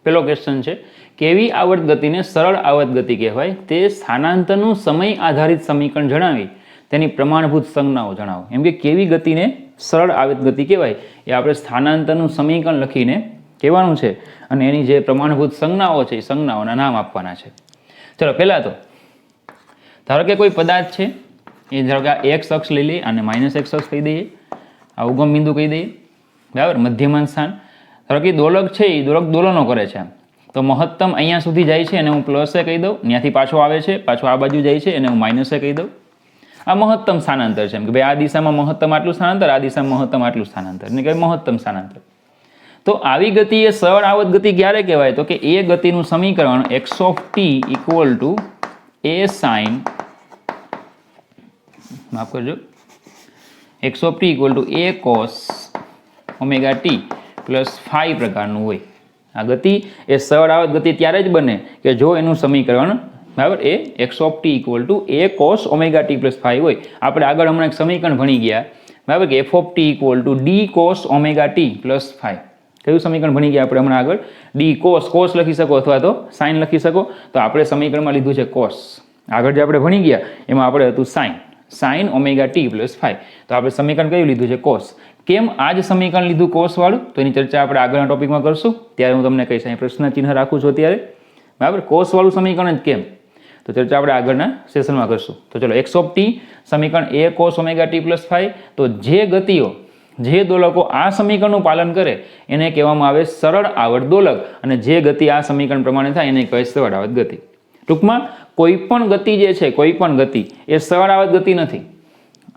A: પેલો ક્વેશ્ચન છે, કેવી આવર્ત ગતિને સરળ આવર્ત ગતિ કહેવાય? તે સ્થાનાંતરનું સમય આધારિત સમીકરણ જણાવી તેની પ્રમાણભૂત સંજ્ઞાઓ જણાવો. એમ કે કેવી ગતિને સરળ આવર્ત ગતિ કહેવાય એ આપણે સ્થાનાંતરનું સમીકરણ લખીને કહેવાનું છે અને એની જે પ્રમાણભૂત સંજ્ઞાઓ છે એ સંજ્ઞાઓના નામ આપવાના છે. ચલો, પહેલાં તો ધારો કે કોઈ પદાર્થ છે, એ ધારો કે આ એક્સ અક્ષ લઈ લઈએ અને માઇનસ એક્સ અક્ષ કહી દઈએ, આ ઉગમ બિંદુ કહી દઈએ, બરાબર, મધ્યમાન સ્થાન. ધારો કે દોલક છે એ દોલનો કરે છે, તો મહત્તમ અહીંયા સુધી જાય છે અને હું પ્લસે કહી દઉં, ત્યાંથી પાછો આવે છે, પાછો આ બાજુ જાય છે અને હું માઇનસે કહી દઉં. આ મહત્તમ સ્થાનાંતર છે, એમ કે ભાઈ આ દિશામાં મહત્તમ આટલું સ્થાનાંતર, આ દિશામાં મહત્તમ આટલું સ્થાનાંતર, એટલે કે મહત્તમ સ્થાનાંતર. તો આવી ગતિ એ સરળ આવર્ત ગતિ ક્યારે કહેવાય? તો કે એ ગતિનું સમીકરણ x of t equal to a sin, માફ કરજો, x of t equal to a cos omega t plus phi પ્રકારનું હોય. આ ગતિ એ સરળ આવર્ત ગતિ ત્યારે જ બને કે જો એનું સમીકરણ, બરાબર, એ x of t equal to a cos omega t plus phi હોય. આપણે આગળ હમણાં એક સમીકરણ ભણી ગયા, બરાબર, કે f of t equal to d cos omega t plus phi. કયું સમીકરણ ભણી ગયા આપણે હમણાં આગળ? ડી કોસ લખી શકો અથવા તો સાઇન લખી શકો. તો આપણે સમીકરણમાં લીધું છે કોસ. આગળ જે આપણે ભણી ગયા એમાં આપણે હતું sine omega T plus phi. તો આપણે સમીકરણ કયું લીધું છે? કોસ. કેમ આ જ સમીકરણ લીધું કોસવાળું? તો એની ચર્ચા આપણે આગળના ટોપિકમાં કરશું, ત્યારે હું તમને કહીશ. અહીં પ્રશ્ન ચિહ્ન રાખું છું અત્યારે, બરાબર. કોસવાળું સમીકરણ જ કેમ, તો ચર્ચા આપણે આગળના સેશનમાં કરશું. તો ચલો, એક્સ ઓફ ટી સમીકરણ a cos omega T plus phi. તો જે ગતિઓ, જે દોલકો આ સમીકરણનું પાલન કરે એને કહેવામાં આવે સરળ આવર્ત દોલક, અને જે ગતિ આ સમીકરણ પ્રમાણે થાય એને કહેવાય સરળ આવર્ત ગતિ. ટૂંકમાં કોઈ પણ ગતિ જે છે, કોઈ પણ ગતિ એ સરળ આવર્ત ગતિ નથી.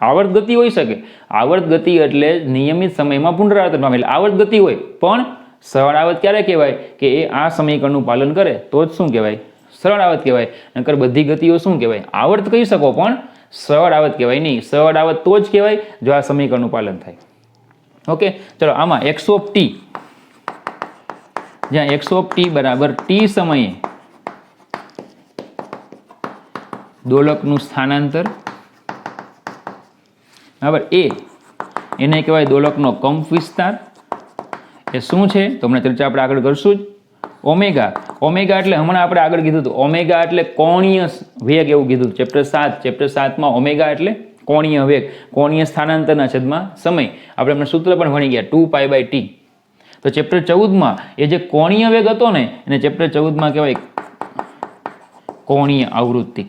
A: આવર્ત ગતિ હોઈ શકે, આવર્ત ગતિ એટલે નિયમિત સમયમાં પુનરાવર્તન પામે, એટલે આવર્ત ગતિ હોય, પણ સરળ આવર્ત ક્યારે કહેવાય? કે એ આ સમીકરણનું પાલન કરે તો જ શું કહેવાય? સરળ આવર્ત કહેવાય. નકર બધી ગતિઓ શું કહેવાય? આવર્ત કહી શકો પણ સરળ આવર્ત કહેવાય નહીં. સરળ આવર્ત તો જ કહેવાય જો આ સમીકરણનું પાલન થાય. ઓકે, ચલો, આમાં x ઓફ t, જ્યાં x ઓફ t બરાબર t સમયે દોલકનું સ્થાનાંતર, બરાબર, એને કહેવાય દોલકનો કંપ વિસ્તાર. એ શું છે તો હમણાં ચર્ચા આપણે આગળ કરશું જ. ઓમેગા એટલે હમણાં આપણે આગળ કીધું હતું, ઓમેગા એટલે કોણીય વેગ, એવું કીધું ચેપ્ટર 7માં. ઓમેગા એટલે કોણીય વેગ, કોણીય સ્થાનાંતરના છેદમાં સમય. આપણે હમણાં સૂત્ર પણ ભણી ગયા 2π/t. તો ચેપ્ટર 14માં એ જે કોણીય વેગ હતો ને એને ચેપ્ટર 14માં કહેવાય કોણીય આવૃત્તિ.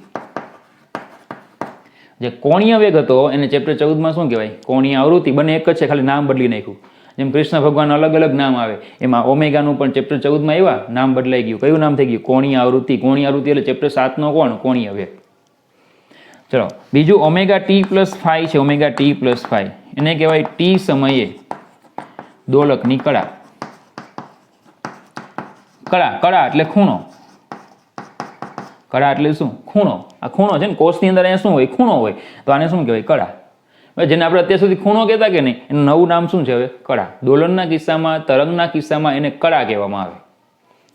A: જે કોણીય વેગ હતો એને ચેપ્ટર 14માં શું કહેવાય? કોણીય આવૃત્તિ. બંને એક જ છે, ખાલી નામ બદલી નાખ્યું. જેમ કૃષ્ણ ભગવાન અલગ અલગ નામ આવે, એમાં ઓમેગાનું પણ ચેપ્ટર 14માં એવા નામ બદલાઈ ગયું. કયું નામ થઈ ગયું? કોણીય આવૃત્તિ. કોણીય આવૃત્તિ એટલે ચેપ્ટર 7નો કોણ? કોણીય વેગ. ચલો, બીજું ઓમેગા ટી પ્લસ ફાઈ છે. ઓમેગા ટી પ્લસ ફાઈ એને કહેવાય ટી સમયે દોલકની કળા. કળા એટલે ખૂણો. કળા એટલે શું? ખૂણો. આ ખૂણો છે ને, કોષની અંદર અહીંયા શું હોય? ખૂણો હોય. તો આને શું કહેવાય? કળા. જેને આપણે અત્યાર સુધી ખૂણો કહેતા કે નહીં, એનું નવું નામ શું છે હવે? કળા. દોલનના કિસ્સામાં, તરંગના કિસ્સામાં એને કળા કહેવામાં આવે,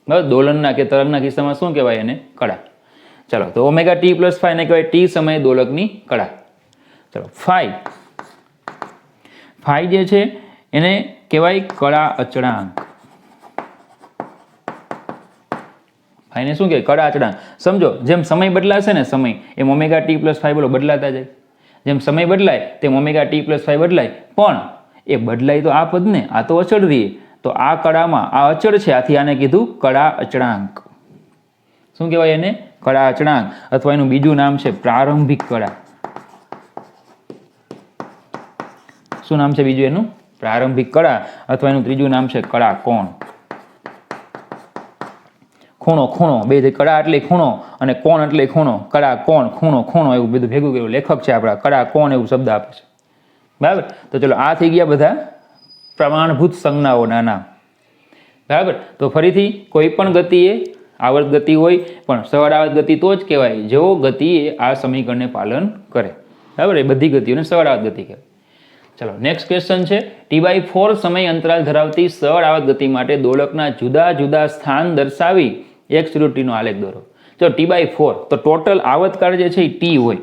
A: બરાબર. દોલનના કે તરંગના કિસ્સામાં શું કહેવાય? એને કળા. ચલો, તો ઓમેગા ટી પ્લસ ફાઈ ને કહેવાય ટી સમયે દોલકની કળા. ચલો, ફાઈ જે છે એને કહેવાય કળા અચળાંક. ફાઈને શું કહેવાય? કળા અચળાંક. સમજો, જેમ સમય બદલાશે ને, સમય, એમ ઓમેગા ટી પ્લસ ફાઈ બોલો બદલાતા જાય. જેમ સમય બદલાય તેમ ઓમેગા ટી પ્લસ ફાઈ બદલાય, પણ એ બદલાય તો આ પદ ને, આ તો અચળ રહે. તો આ કળામાં આ અચળ છે, આથી આને કીધું કળા અચળાંક. શું કહેવાય એને? કળા અચળાંક, અથવા એનું બીજું નામ છે પ્રારંભિક કળા. શું નામ છે બીજું એનું? પ્રારંભિક કળા, અથવા એનું ત્રીજું નામ છે કળા કોણ. ખૂણો ખૂણો બે કળા એટલે ખૂણો અને કોણ એટલે ખૂણો. કળા કોણ ખૂણો ખૂણો એવું બધું ભેગું કર્યું. લેખક છે આપણા કળા કોણ એવું શબ્દ આપે છે. બરાબર. તો ચલો આ થઈ ગયા બધા પ્રમાણભૂત સંજ્ઞાઓના નામ. બરાબર. તો ફરીથી કોઈ પણ ગતિએ આવર્ત ગતિ હોય પણ સવર્ત ગતિ તો જ કહેવાય જો ગતિએ આ સમીકરણને પાલન કરે. બરાબર. એ બધી ગતિઓને સવર્ત ગતિ કહેવાય. ચલો નેક્સ્ટ ક્વેશ્ચન છે T/4 સમય અંતરાલ ધરાવતી સવર્ત ગતિ માટે દોલકના જુદા જુદા સ્થાન દર્શાવી એક ટીનો આલેખ દોરો. જો T/4 તો ટોટલ આવર્તકાળ જે છે એ T હોય.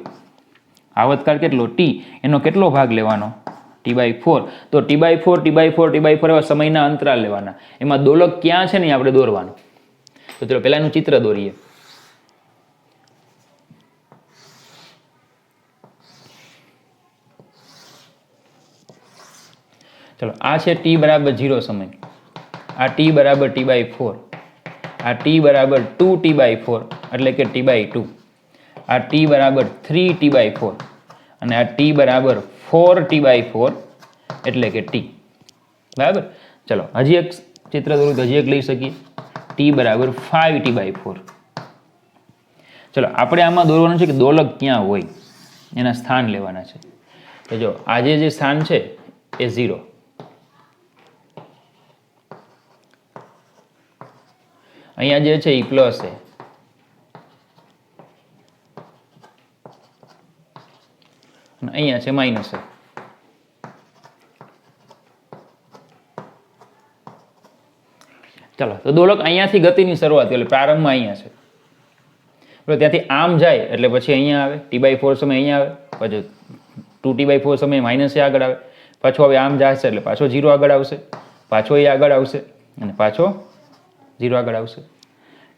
A: આવર્તકાળ કેટલો? T. એનો કેટલો ભાગ લેવાનો? T/4. તો T/4 એવા સમયના અંતરાલ લેવાના. એમાં દોલક ક્યાં છે ને એ આપણે દોરવાનું. તો ચલો પહેલા એનું ચિત્ર દોરીએ. ચલો આ છે T = 0 સમય, આ T = T/4, આ T = 2T/4 એટલે કે T/2, આ T = 3T/4 અને આ T = 4T/4 એટલે કે T. બરાબર. ચલો હજી એક ચિત્ર દોરું તો હજી એક લઈ શકીએ. T = 5T/4. ચલો આપણે આમાં દોરવાનું છે કે દોલક ક્યાં હોય એના સ્થાન લેવાના છે. તો જો આજે જે સ્થાન છે એ 0, અહીંયા જે છે એ પ્લસ છે, અને અહીંયા છે માઇનસ છે. ચલો તો દોલક અહીંયાથી ગતિની શરૂઆત એટલે પ્રારંભમાં અહીંયા છે. ત્યાંથી આમ જાય એટલે પછી અહીંયા આવે T/4 સમય અહીંયા આવે, પછી 2T/4 સમય માઇનસ આગળ આવે, પાછો હવે આમ જશે એટલે પાછો 0 આગળ આવશે, પાછો એ આગળ આવશે અને પાછો 0 આગળ આવશે.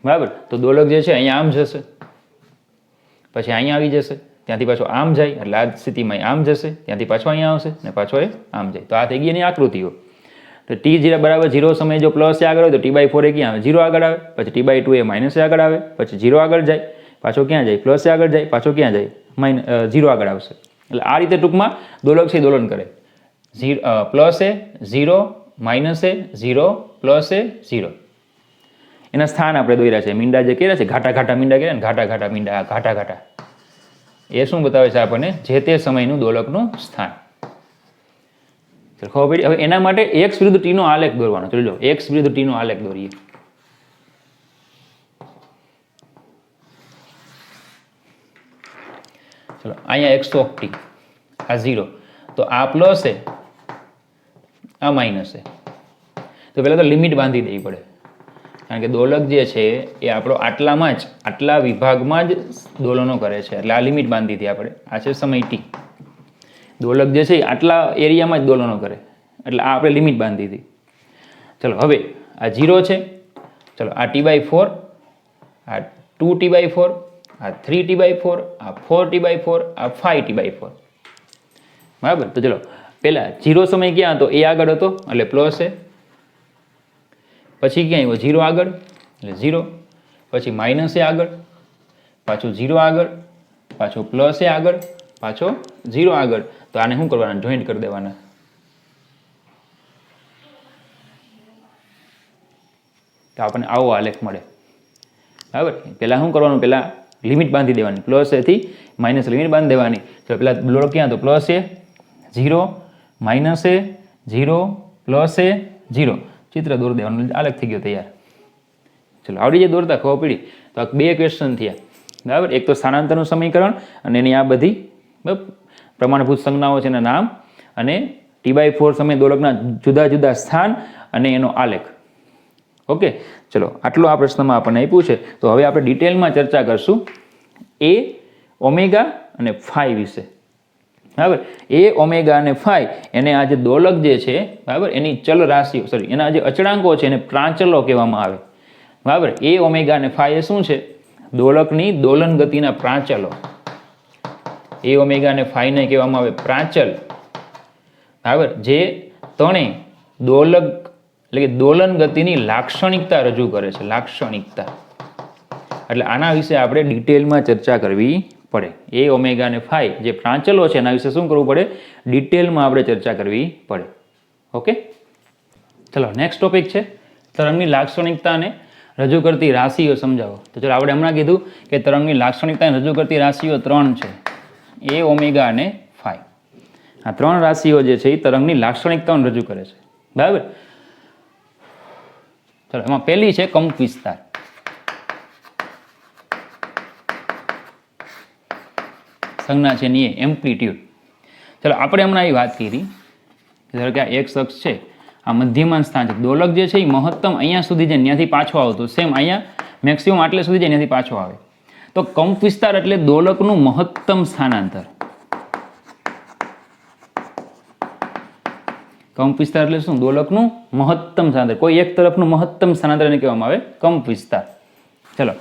A: બરાબર. તો દોલક જે છે અહીંયા આમ જશે, પછી અહીંયા આવી જશે, ત્યાંથી પાછો આમ જાય એટલે આ સ્થિતિમાં આમ જશે, ત્યાંથી પાછો અહીંયા આવશે અને પાછો એ આમ જાય. તો આ થઈ ગઈ એની આકૃતિઓ. તો T = 0 સમય જો પ્લસ આગળ હોય તો T/4 એ ક્યાં આવે? 0 આગળ આવે, પછી T/2 એ માઇનસ આગળ આવે, પછી 0 આગળ જાય, પાછો ક્યાં જાય? પ્લસ આગળ જાય, પાછો ક્યાં જાય? 0 આગળ આવશે. એટલે આ રીતે ટૂંકમાં દોલક છે દોલન કરે. પ્લસ એ 0, માઇનસ એ 0, પ્લસ એ 0. એના સ્થાન આપણે દોર્યા છે. મીંડા જે કર્યા છે ઘાટા ઘાટા મીંડા કર્યા ને, ઘાટા ઘાટા મીંડા, ઘાટા ઘાટા, એ શું બતાવે છે આપણને? જે તે સમયનું દોલકનું સ્થાન. ખબર પડી? હવે એના માટે x વિરુદ્ધ t નો આલેખ દોરવાનો. ચલો જો x વિરુદ્ધ t નો આલેખ દોરીએ. ચલો અહીંયા x ઓફ t, આ 0, તો આ પ્લસ છે, આ માઇનસ છે. તો પહેલાં તો લિમિટ બાંધી દેવી પડે, કારણ કે દોલક જે છે એ આપણો આટલામાં જ, આટલા વિભાગમાં જ દોલનો કરે છે. એટલે આ લિમિટ બાંધી હતી આપણે. આ છે સમય t. દોલક જે છે એ આટલા એરિયામાં જ દોલનો કરે, એટલે આ આપણે લિમિટ બાંધી હતી. ચલો હવે આ 0 છે, ચલો આ T/4, આ 2T/4, આ 3T/4, આ 4T/4, આ 5T/4. બરાબર. તો ચલો પહેલાં 0 સમય ક્યાં હતો? એ આગળ હતો એટલે પ્લસ છે, પછી ક્યાં આવ્યો? 0 આગળ એટલે 0, પછી માઇનસ એ આગળ, પાછું 0 આગળ, પાછો પ્લસ એ આગળ, પાછો 0 આગળ. તો આને શું કરવાના? જોઈન્ટ કરી દેવાના. તો આપણને આવો આલેખ મળે. બરાબર. પહેલાં શું કરવાનું? પહેલાં લિમિટ બાંધી દેવાની, પ્લસ એથી માઇનસ લિમિટ બાંધી દેવાની. તો પહેલાં દોલક ક્યાં હતો? પ્લસ એ 0, માઇનસ એ 0, પ્લસ એ 0. ચિત્ર દોરી દેવાનું, આલેખ થઈ ગયો તૈયાર. ચલો આવડી જાય દોરતા? ખબર પડી? તો આ 2 ક્વેશ્ચન થયા. બરાબર. એક તો સ્થાનાંતરનું સમીકરણ અને એની આ બધી પ્રમાણભૂત સંજ્ઞાઓ છે એના નામ, અને T/4 સમય દોલકના જુદા જુદા સ્થાન અને એનો આલેખ. ઓકે. ચલો આટલું આ પ્રશ્નમાં આપણને આપ્યું છે. તો હવે આપણે ડિટેલમાં ચર્ચા કરશું એ, ઓમેગા અને ફાઈ વિશે. બરાબર. એ, ઓમેગા અને ફાઈ એને આ જે દોલક જે છે, બરાબર, એની ચલ રાશિઓ, એના જે અચળાંકો છે એને પ્રાંચલો કહેવામાં આવે. બરાબર. એ, ઓમેગા અને ફાઈ એ શું છે? દોલકની દોલન ગતિના પ્રાંચલો. એ, ઓમેગા અને ફાઈને કહેવામાં આવે પ્રાંચલ. બરાબર. જે ત્રણેય દોલક એટલે કે દોલન ગતિની લાક્ષણિકતા રજૂ કરે છે, લાક્ષણિકતા. એટલે આના વિશે આપણે ડિટેલમાં ચર્ચા કરવી પડે. એ ઓમેગા અને ફાઈ જે પ્રાંચલો છે એના વિશે શું કરવું પડે? ડિટેલમાં આપણે ચર્ચા કરવી પડે. ઓકે, ચલો નેક્સ્ટ ટોપિક છે તરંગની લાક્ષણિકતાને રજૂ કરતી રાશિઓ સમજાવો. તો ચલો આપણે હમણાં કીધું કે તરંગની લાક્ષણિકતાને રજૂ કરતી રાશિઓ 3 છે, એ ઓમેગા અને ફાઈ. આ 3 રાશિઓ જે છે એ તરંગની લાક્ષણિકતાઓને રજૂ કરે છે, બરાબર. ચલો એમાં પહેલી છે કંપ વિસ્તાર. સંજ્ઞા છે ની એમ્પ્લિટ્યુડ. ચલો આપણે હમણાં એ વાત કરી ધારો કે આ એક્સ અક્ષ છે, આ મધ્યમાન સ્થાન છે. દોલક જે છે એ મહત્તમ અહીંયા સુધી જાય, ત્યાંથી પાછો આવતો, સેમ અહીંયા મેક્સિમમ આટલે સુધી જાય, ત્યાંથી પાછો આવે. તો કંપ વિસ્તાર એટલે દોલકનું મહત્તમ સ્થાનાંતર. કંપ વિસ્તાર એટલે શું? દોલકનું મહત્તમ સ્થાનાંતર. કોઈ એક તરફનું મહત્તમ સ્થાનાંતર એને કહેવામાં આવે કંપ વિસ્તાર. ચલો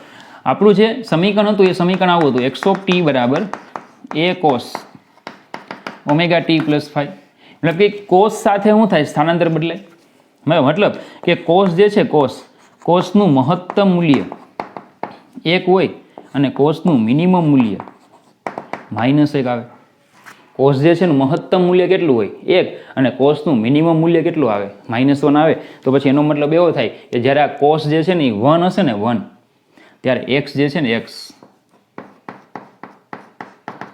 A: આપણું જે સમીકરણ હતું એ સમીકરણ આવું હતું, x ઓફ t બરાબર a cos omega t plus phi. મતલબ કે કોસ સાથે શું થાય? સ્થાનાંતર બદલાય. મતલબ કે કોસ જે છે, કોસનું મહત્તમ મૂલ્ય 1 હોય અને કોસનું મિનિમમ મૂલ્ય -1 આવે. કોસ જે છે ને મહત્તમ મૂલ્ય કેટલું હોય? 1, અને કોસનું મિનિમમ મૂલ્ય કેટલું આવે? -1 આવે. તો પછી એનો મતલબ એવો થાય કે જ્યારે આ કોસ જે છે ને એ 1 હશે ને 1, ત્યારે એક્સ જે છે ને એક્સ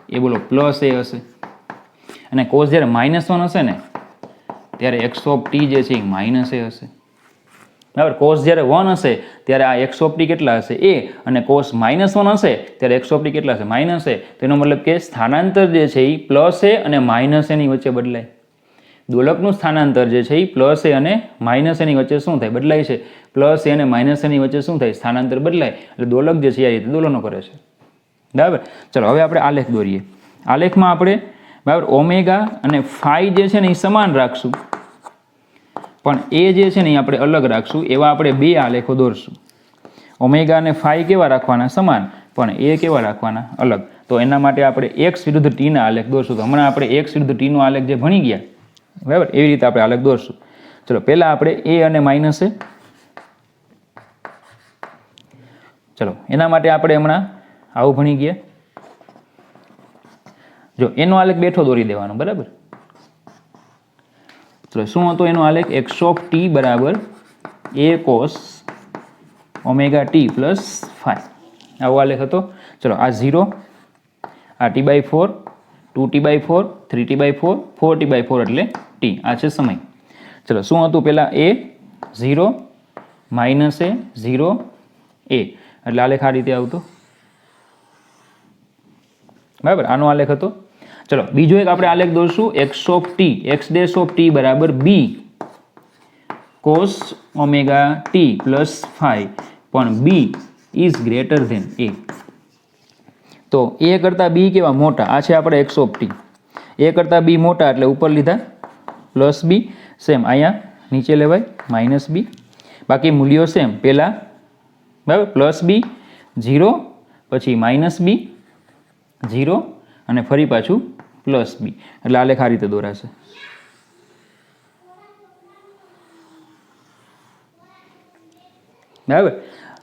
A: એ બોલો પ્લસ એ હશે, અને કોસ જ્યારે -1 હશે ને ત્યારે એક્સ ઓફ ટી જે છે એ માઇનસ એ હશે, બરાબર. કોસ જ્યારે 1 હશે ત્યારે આ એક્સ ઓફ ટી કેટલા હશે? એ, અને કોસ -1 હશે ત્યારે એક્સ ઓફ ટી કેટલા હશે? માઇનસ એ. તો એનો મતલબ કે સ્થાનાંતર જે છે એ પ્લસ એ અને માઇનસ એની વચ્ચે બદલાય. દોલકનું સ્થાનાંતર જે છે એ પ્લસ એ અને માઇનસ એની વચ્ચે શું થાય? બદલાય છે. પ્લસ એ અને માઇનસ એની વચ્ચે શું થાય? સ્થાનાંતર બદલાય. એટલે દોલક જે છે એ રીતે દોલનો કરે છે, બરાબર. ચલો હવે આપણે આલેખ દોરીએ. આલેખમાં આપણે બરાબર ઓમેગા અને ફાઈ જે છે ને એ સમાન રાખશું, પણ એ જે છે ને એ આપણે અલગ રાખશું. એવા આપણે 2 આલેખો દોરશું. ઓમેગા અને ફાઈ કેવા રાખવાના? સમાન, પણ એ કેવા રાખવાના? અલગ. તો એના માટે આપણે એક્સ વિરુદ્ધ ટીના આલેખ દોરશું. તો હમણાં આપણે એક્સ વિરુદ્ધ ટીનો આલેખ જે ભણી ગયા, બરાબર, એવી રીતે આપણે આલેખ દોરશું. ચલો પહેલાં આપણે એ અને માઇનસ એ. ચલો એના માટે આપણે હમણાં આવું ભણી ગયા. જો એનો આલેખ બેઠો દોરી દેવાનો, બરાબર. ચલો શું હતો એનો આલેખ? એક્સ ઓફ ટી બરાબર a cos omega T plus phi. આવો આલેખ હતો. ચલો આ 0, આ t/4, 2t/4, 3t/4, 4t/4 એટલે t. આ છે સમય. ચલો શું હતું પહેલાં? a 0 માઇનસ એ 0 a, એટલે આલેખ આ રીતે આવતો, બરાબર. આનો આલેખ હતો. ચલો બીજો એક આપણે આલેખ દોરશું. X of t, x dash of T બરાબર b cos omega T plus phi, પણ b is greater than a. તો એ કરતાં બી કેવા? મોટા. આ છે આપણે એક્સ ઓફ ટી. એ કરતાં બી મોટા એટલે ઉપર લીધા પ્લસ બી, સેમ અહીંયા નીચે લેવાય માઇનસ બી. બાકી મૂલ્યો સેમ, પહેલાં બરાબર પ્લસ બી 0, પછી માઇનસ બી 0, અને ફરી પાછું પ્લસ બી. એટલે આલેખ આ રીતે દોરાશે, બરાબર.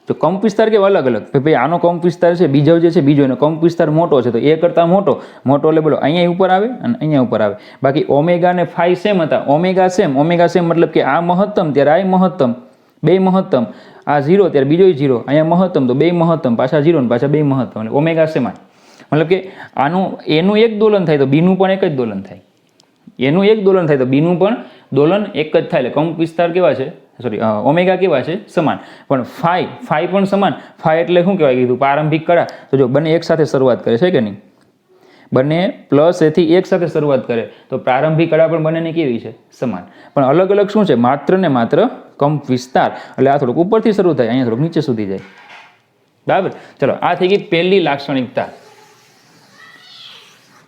A: તો કંપ વિસ્તાર કેવો? અલગ અલગ. ભાઈ આનો કંપ વિસ્તાર છે, બીજો જે છે બીજો એનો કંપ વિસ્તાર મોટો છે, તો એ કરતાં મોટો એટલે બોલો અહીંયા ઉપર આવે અને અહીંયા ઉપર આવે. બાકી ઓમેગા અને ફાઈ સેમ હતા. ઓમેગા સેમ મતલબ કે આ મહત્તમ ત્યારે આ મહત્તમ, 2 મહત્તમ. આ 0 ત્યારે બીજો 0, અહીંયા મહત્તમ તો 2 મહત્તમ, પાછા 0 ને પાછા 2 મહત્તમ, એટલે ઓમેગા સમાન. મતલબ કે આનું એનું એક દોલન થાય તો બીનું પણ એક જ દોલન થાય. એનું એક દોલન થાય તો બીનું પણ દોલન એક જ થાય. એટલે કંપ વિસ્તાર કેવા છે? સોરી, ઓમેગા કેવા છે? સમાન. પણ ફાઈ પણ સમાન. ફાઈ એટલે શું કહેવાય કીધું? પ્રારંભિક કળા. તો જો બંને એક સાથે શરૂઆત કરે છે કે નહીં? બંને પ્લસ એથી એક સાથે શરૂઆત કરે તો પ્રારંભિક કળા પણ બંનેની કેવી છે? સમાન. પણ અલગ અલગ શું છે? માત્ર ને માત્ર કંપ વિસ્તાર. એટલે આ થોડુંક ઉપરથી શરૂ થાય, અહીંયા થોડુંક નીચે સુધી જાય, બરાબર. ચલો આ થઈ ગઈ પહેલી લાક્ષણિકતા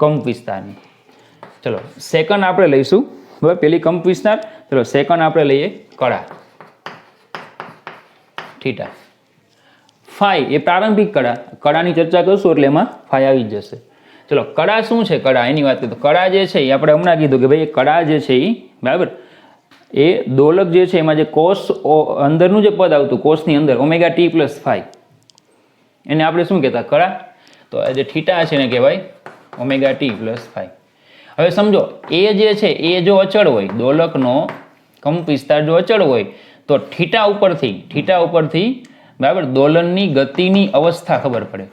A: કંપ વિસ્તારની. ચલો સેકન્ડ આપણે લઈશું, બરાબર. પેલી કંપ વિસ્તાર. ચલો સેકન્ડ આપણે લઈએ કળા, થીટા. ફાઈ એ પ્રારંભિક કળા. કળાની ચર્ચા કરશું એટલે એમાં ફાઈ આવી જ જશે. ચલો કળા શું છે? કળા એની વાત કરીએ તો કળા જે છે એ આપણે હમણાં કીધું કે ભાઈ કળા જે છે એ, બરાબર, એ દોલક જે છે એમાં જે કોસ અંદરનું જે પદ આવતું કોસની અંદર ઓમેગા ટી પ્લસ ફાઈ, એને આપણે શું કહેતા કળા, તો આ જે થીટા છે ને કહેવાય ઓમેગા ટી પ્લસ ફાઈ. હવે સમજો એ જે છે એ જો અચળ હોય, દોલકનો કંપ વિસ્તાર જો અચળ હોય તો થીટા ઉપરથી બરાબર દોલનની ગતિની અવસ્થા ખબર પડે,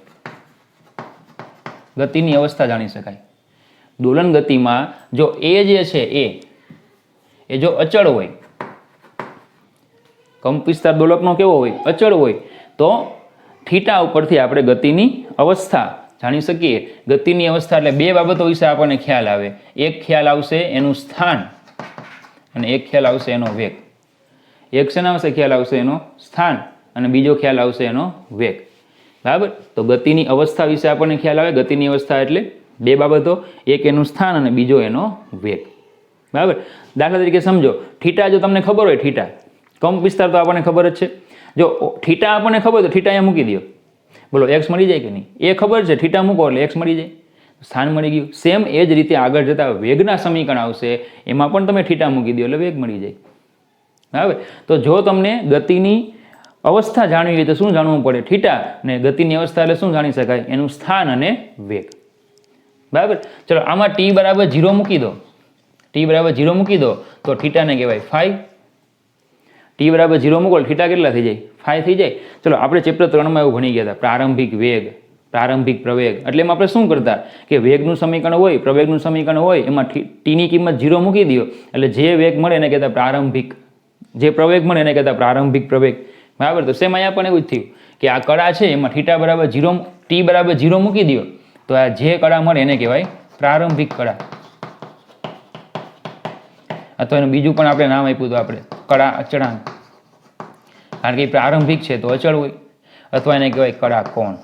A: ગતિની અવસ્થા જાણી શકાય. દોલન ગતિમાં જો એ જે છે એ જો અચળ હોય, કંપ વિસ્તાર દોલકનો કેવો હોય અચળ હોય, તો થીટા ઉપરથી આપણે ગતિની અવસ્થા જાણી શકીએ. ગતિની અવસ્થા એટલે બે બાબતો વિશે આપણને ખ્યાલ આવે. એક ખ્યાલ આવશે એનું સ્થાન અને એક ખ્યાલ આવશે એનો વેગ. એક શેના આવશે ખ્યાલ આવશે એનો સ્થાન અને બીજો ખ્યાલ આવશે એનો વેગ. બરાબર, તો ગતિની અવસ્થા વિશે આપણને ખ્યાલ આવે. ગતિની અવસ્થા એટલે બે બાબતો, એક એનું સ્થાન અને બીજો એનો વેગ. બરાબર, દાખલા તરીકે સમજો થીટા જો તમને ખબર હોય, થીટા કંપ વિસ્તાર તો આપણને ખબર જ છે. જો થીટા આપણને ખબર તો થીટા અહીંયા મૂકી દો, બોલો એક્સ મળી જાય કે નહીં? એ ખબર છે, થીટા મૂકો એટલે એક્સ મળી જાય, સ્થાન મળી ગયું. સેમ એ જ રીતે આગળ જતા વેગના સમીકરણ આવશે, એમાં પણ તમે થીટા મૂકી દો એટલે વેગ મળી જાય. બરાબર, તો જો તમને ગતિની અવસ્થા જાણવી હોય તો શું જાણવું પડે? થીટા. અને ગતિની અવસ્થા એટલે શું જાણી શકાય? એનું સ્થાન અને વેગ. બરાબર, ચલો આમાં ટી બરાબર 0 મૂકી દો, ટી બરાબર 0 મૂકી દો તો થીટાને કહેવાય ફાઈ. ટી બરાબર 0 મૂકો એટલે થીટા કેટલા થઈ જાય? ફાઈ થઈ જાય. ચલો આપણે ચેપ્ટર 3માં એવું ભણી ગયા હતા, પ્રારંભિક વેગ, પ્રારંભિક પ્રવેગ. એટલે એમાં આપણે શું કરતા કે વેગનું સમીકરણ હોય, પ્રવેગનું સમીકરણ હોય, એમાં ટીની કિંમત 0 મૂકી દો એટલે જે વેગ મળે એને કહેતા પ્રારંભિક, જે પ્રવેગ મળે એને કહેતા પ્રારંભિક પ્રવેગ. બરાબર, તો સેમ અહીંયા પણ એવું જ થયું કે આ કળા છે એમાં થીટા બરાબર 0, ટી બરાબર 0 મૂકી દો તો આ જે કળા મળે એને કહેવાય પ્રારંભિક કળા. અથવા એનું બીજું પણ આપણે નામ આપ્યું હતું આપણે કળા અચળાંક, કારણ કે પ્રારંભિક છે તો અચળ હોય. અથવા એને કહેવાય કળા કોણ.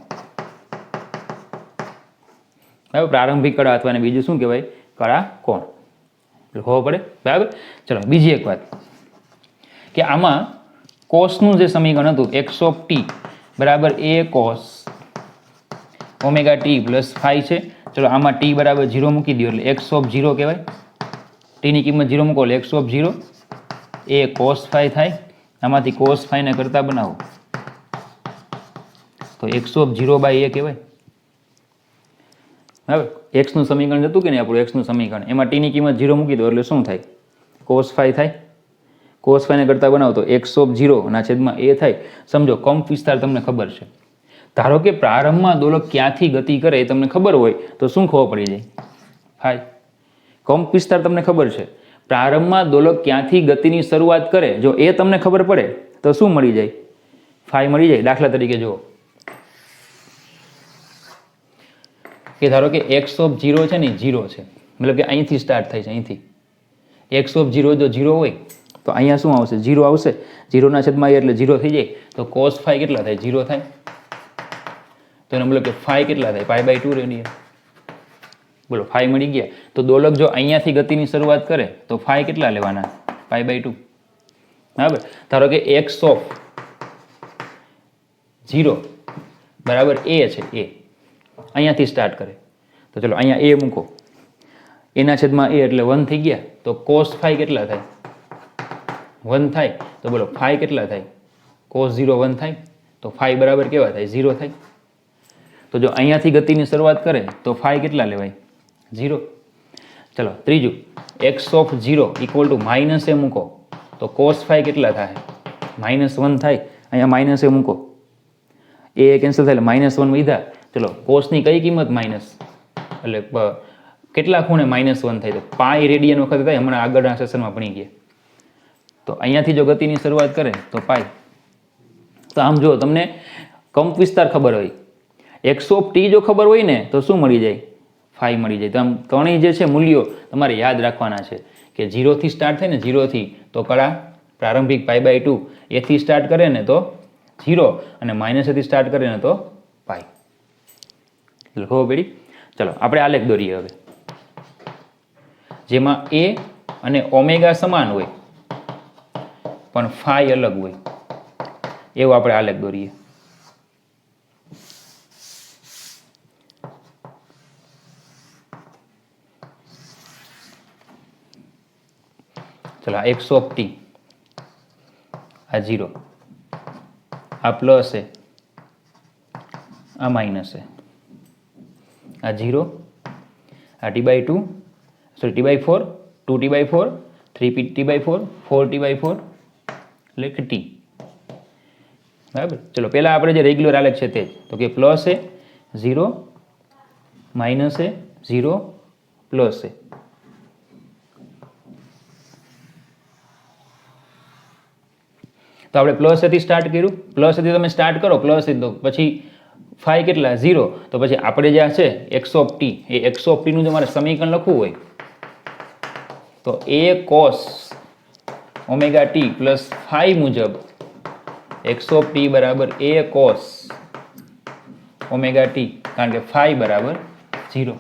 A: બરાબર, પ્રારંભિક કળા અથવા એને બીજું શું કહેવાય? કળા કોણ. ખબર પડે? બરાબર, ચલો બીજી એક વાત કે આમાં કોસનું જે સમીકરણ હતું એક્સ ઓફ ટી બરાબર a cos omega T plus phi છે. ચલો આમાં ટી બરાબર 0 મૂકી દો એટલે એક્સ ઓફ 0 કહેવાય. ટીની કિંમત 0 મૂકો એટલે એક્સ ઓફ 0 એ કોસ ફાઈ થાય. આમાંથી કોસ ફાઈને કરતા બનાવો તો એક્સ ઓફ 0 બાય એ કહેવાય. બરાબર, એક્સનું સમીકરણ હતું કે નહીં આપણું એક્સનું સમીકરણ, એમાં ટીની કિંમત 0 મૂકી દો એટલે શું થાય? કોસ ફાઈ થાય. કોસ ફાઈને કરતા બનાવો તો એક્સ ઓફ 0 ના છેદમાં એ થાય. સમજો કંપ વિસ્તાર તમને ખબર છે, ધારો કે પ્રારંભમાં દોલક ક્યાંથી ગતિ કરે એ તમને ખબર હોય તો શું ખબર પડી જાય? ફાઈ. કંપ વિસ્તાર તમને ખબર છે, પ્રારંભમાં દોલક ક્યાંથી ગતિની શરૂઆત કરે જો એ તમને ખબર પડે તો શું મળી જાય? ફાઈ મળી જાય. દાખલા તરીકે જુઓ કે ધારો કે એક્સ ઓફ 0 છે ને 0 છે, મતલબ કે અહીંથી સ્ટાર્ટ થાય છે, અહીંથી એક્સ ઓફ 0 જો 0 હોય તો અહીંયા શું આવશે? 0 આવશે. 0 ના છેદમાં એટલે 0 થઈ જાય તો કોસ ફાઈ કેટલા થાય? 0 થાય. તો એનો મતલબ કે ફાઈ કેટલા થાય? Pi by 2 radian. બોલો ફાઈ મળી ગયા. તો દોલક જો અહીંયાથી ગતિની શરૂઆત કરે તો ફાઈ કેટલા લેવાના? Pi by 2. બરાબર, ધારો કે એક્સ ઓફ 0 બરાબર એ છે, એ અહીંયાથી સ્ટાર્ટ કરે તો ચલો અહીંયા એ મૂકો, એના છેદમાં એ એટલે 1 થઈ ગયા તો કોસ ફાઈ કેટલા થાય? 1 થાય. તો બોલો ફાઈ કેટલા થાય? કોસ 0 1 થાય તો ફાઈ બરાબર કેવા થાય? 0 થાય. તો જો અહીંયાથી ગતિની શરૂઆત કરે તો ફાઈ કેટલા લેવાય? 0. ચલો ત્રીજું, x of 0 equal to minus a મૂકો તો કોસ ફાઈ કેટલા થાય? -1 થાય. અહીંયા માઇનસ એ મૂકો, એ કેન્સલ થાય એટલે -1 વધ્યા. ચલો કોસની કઈ કિંમત માઇનસ, એટલે કેટલા ખૂણે -1 થાય તો પાઈ રેડિયન વખત થાય. હમણાં આગળના સેશનમાં ભણી ગયા. તો અહીંયાથી જો ગતિની શરૂઆત કરે તો પાઈ. તો આમ જો તમને કંપ વિસ્તાર ખબર હોય, એક્સ ઓફ ટી જો ખબર હોય ને તો શું મળી જાય? ફાઈ મળી જાય. તો આમ ત્રણેય જે છે મૂલ્યો તમારે યાદ રાખવાના છે કે 0 થી સ્ટાર્ટ થાય ને 0 થી તો કળા પ્રારંભિક પાઈ બાય 2, એથી સ્ટાર્ટ કરે ને તો 0 અને માઇનસથી સ્ટાર્ટ કરે ને તો પાઈ. ખબર પડી? ચલો આપણે આલેખ દોરીએ હવે, જેમાં એ અને ઓમેગા સમાન હોય પણ ફાઈ અલગ હોય એવું આપણે આલેખ દોરીએ. ચલો આ એક્સ ઓફ ટી, આ 0, આ પ્લસ છે, આ માઇનસ છે, આ 0, આ t/2, sorry t/4, 2t/4, 3t/4, 4t/4 એટલે કે ટી. બરાબર. ચલો પહેલાં આપણે જે રેગ્યુલર આલેખ છે તે તો કે પ્લસ છે 0, માઇનસ છે 0, પ્લસ છે. તો આપણે પ્લસથી સ્ટાર્ટ કર્યું, પ્લસથી તમે સ્ટાર્ટ કરો, પ્લસથી તો પછી ફાઈ કેટલા 0, તો પછી આપણે જે છે એક્સ ઓફ ટી, એ એક્સ ઓફ ટીનું જો મારે સમીકરણ લખવું હોય તો a cos omega T plus phi મુજબ એક્સ ઓફ ટી બરાબર એ કોસ ઓમેગા ટી, કારણ કે ફાઈ બરાબર 0.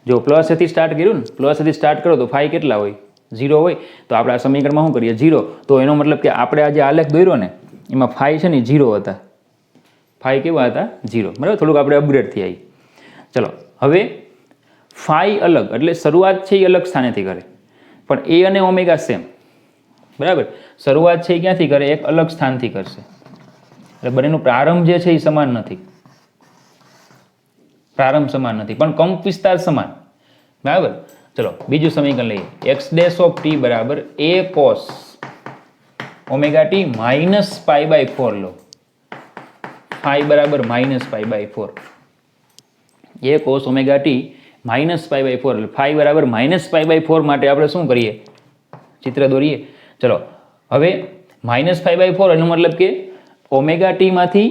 A: જો પ્લસથી સ્ટાર્ટ કર્યું ને, પ્લસથી સ્ટાર્ટ કરો તો ફાઈ કેટલા હોય 0 હોય, તો આપણે આ સમીકરણમાં શું કરીએ 0, તો એનો મતલબ કે આપણે આ જે આલેખ દોર્યો ને એમાં ફાઈ છે ને 0 હતા, ફાઈ કેવા હતા 0. બરાબર. થોડુંક આપણે અપગ્રેડ થઈ આવી. ચલો હવે ફાઈ અલગ એટલે શરૂઆત છે એ અલગ સ્થાનેથી કરે, પણ એ અને ઓમેગા સેમ. બરાબર. શરૂઆત છે એ ક્યાંથી કરે, એક અલગ સ્થાનથી કરશે, એટલે બંનેનું પ્રારંભ જે છે એ સમાન નથી, પ્રારંભ સમાન નથી, પણ કંપ વિસ્તાર સમાન. બરાબર. ચલો બીજું સમીકરણ લઈએ, એક્સ ડેશ ઓફ ટી બરાબર a cos omega T minus π/4 law, phi બરાબર માઇનસ π/4, એ કોસ ઓમેગા ટી માઇનસ π/4 એટલે ફાઈ બરાબર માઇનસ π/4 માટે આપણે શું કરીએ, ચિત્ર દોરીએ. ચલો હવે માઇનસ π/4 એનો મતલબ કે ઓમેગા ટી માંથી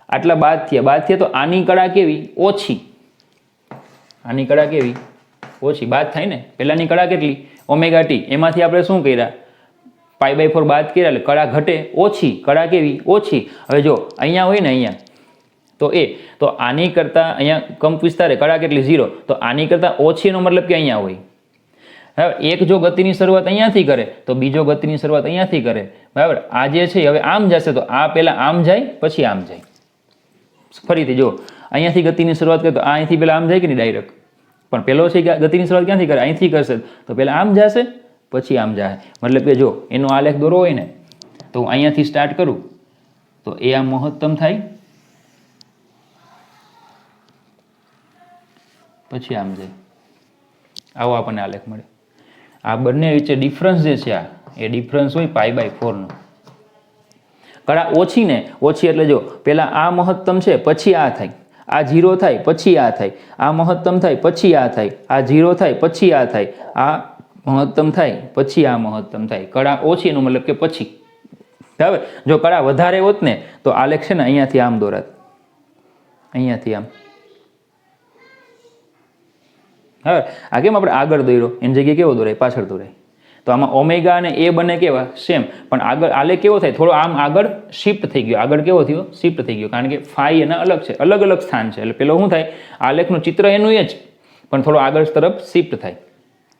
A: આટલા બાદ થયા તો આની કળા કેવી ઓછી, આની કળા કેવી ઓછી, બાદ થાય ને. પહેલાની કળા કેટલી ઓમેગા ટી, એમાંથી આપણે શું કર્યા π/4 બાદ કર્યા એટલે કળા ઘટે ઓછી, કળા કેવી ઓછી. હવે જો અહીંયા હોય ને અહીંયા તો આની કરતાં અહીંયા કંપ વિસ્તારે કળા કેટલી 0, તો આની કરતાં ઓછી એનો મતલબ કે અહીંયા હોય. બરાબર. એક જો ગતિની શરૂઆત અહીંયાથી કરે તો બીજો ગતિની શરૂઆત અહીંયાથી કરે. બરાબર. આ જે છે હવે આમ જશે તો આ પહેલાં આમ જાય પછી આમ જાય. ફરીથી જો અહીંયાથી ગતિની શરૂઆત કરે તો આ અહીંથી પહેલાં આમ જાય કે નહીં ડાયરેક્ટ, પણ પહેલો છે કે ગતિની શરૂઆત ક્યાંથી કરે, અહીંથી કરશે તો પહેલાં આમ જશે પછી આમ જાય. મતલબ કે જો એનો આલેખ દોરો હોય ને તો હું અહીંયાથી સ્ટાર્ટ કરું તો એ આમ મહત્તમ થાય પછી આમ જાય, આવો આપણને આલેખ મળે. આ બંને વચ્ચે ડિફરન્સ જે છે આ એ ડિફરન્સ હોય π/4 નો. કળા ઓછી ને ઓછી એટલે જો પહેલાં આ મહત્તમ છે પછી આ થાય, આ 0 થાય પછી આ થાય, આ મહત્તમ થાય પછી આ થાય, આ 0 થાય પછી આ થાય, આ મહત્તમ થાય પછી આ મહત્તમ થાય. કળા ઓછી એનો મતલબ કે પછી. બરાબર. જો કળા વધારે હોત ને તો આલેખ છે ને અહીંયાથી આમ દોરાત, અહીંયાથી આમ. હવે આ કેમ આપણે આગળ દોર્યો એની જગ્યાએ કેવો દોરાય, પાછળ દોરાય. તો આમાં ઓમેગા અને એ બંને કેવા સેમ, પણ આગળ આલેખ કેવો થાય થોડો આમ આગળ શિફ્ટ થઈ ગયો, આગળ કેવો થયો શિફ્ટ થઈ ગયો, કારણ કે ફાઈ એના અલગ છે, અલગ અલગ સ્થાન છે. એટલે પેલો શું થાય આલેખનું ચિત્ર એનું એ જ, પણ થોડો આગળ તરફ શિફ્ટ થાય.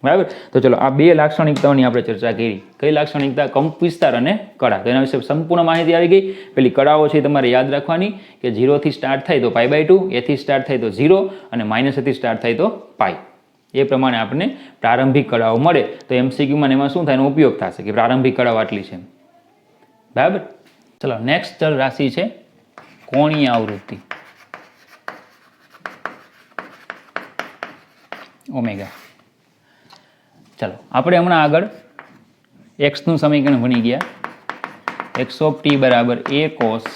A: બરાબર. તો ચલો આ બે લાક્ષણિકતાઓની આપણે ચર્ચા કરી. કઈ લાક્ષણિકતા, કંપ વિસ્તાર અને કળા. તો એના વિશે સંપૂર્ણ માહિતી આવી ગઈ. પેલી કળાઓ છે તમારે યાદ રાખવાની કે 0 થી સ્ટાર્ટ થાય તો π/2, a થી સ્ટાર્ટ થાય તો 0 અને માઇનસ થી સ્ટાર્ટ થાય તો પાઈ. એ પ્રમાણે આપણને પ્રારંભિક કળાઓ મળે તો MCQમાં એમાં શું થાય એનો ઉપયોગ થશે કે પ્રારંભિક કળાઓ આટલી છે. બરાબર. ચલો નેક્સ્ટ ચલ રાશિ છે કોણીય આવૃત્તિ ઓમેગા. ચલો આપણે હમણાં આગળ એક્સનું સમીકરણ ભણી ગયા, એક્સ ઓફ ટી બરાબર a cos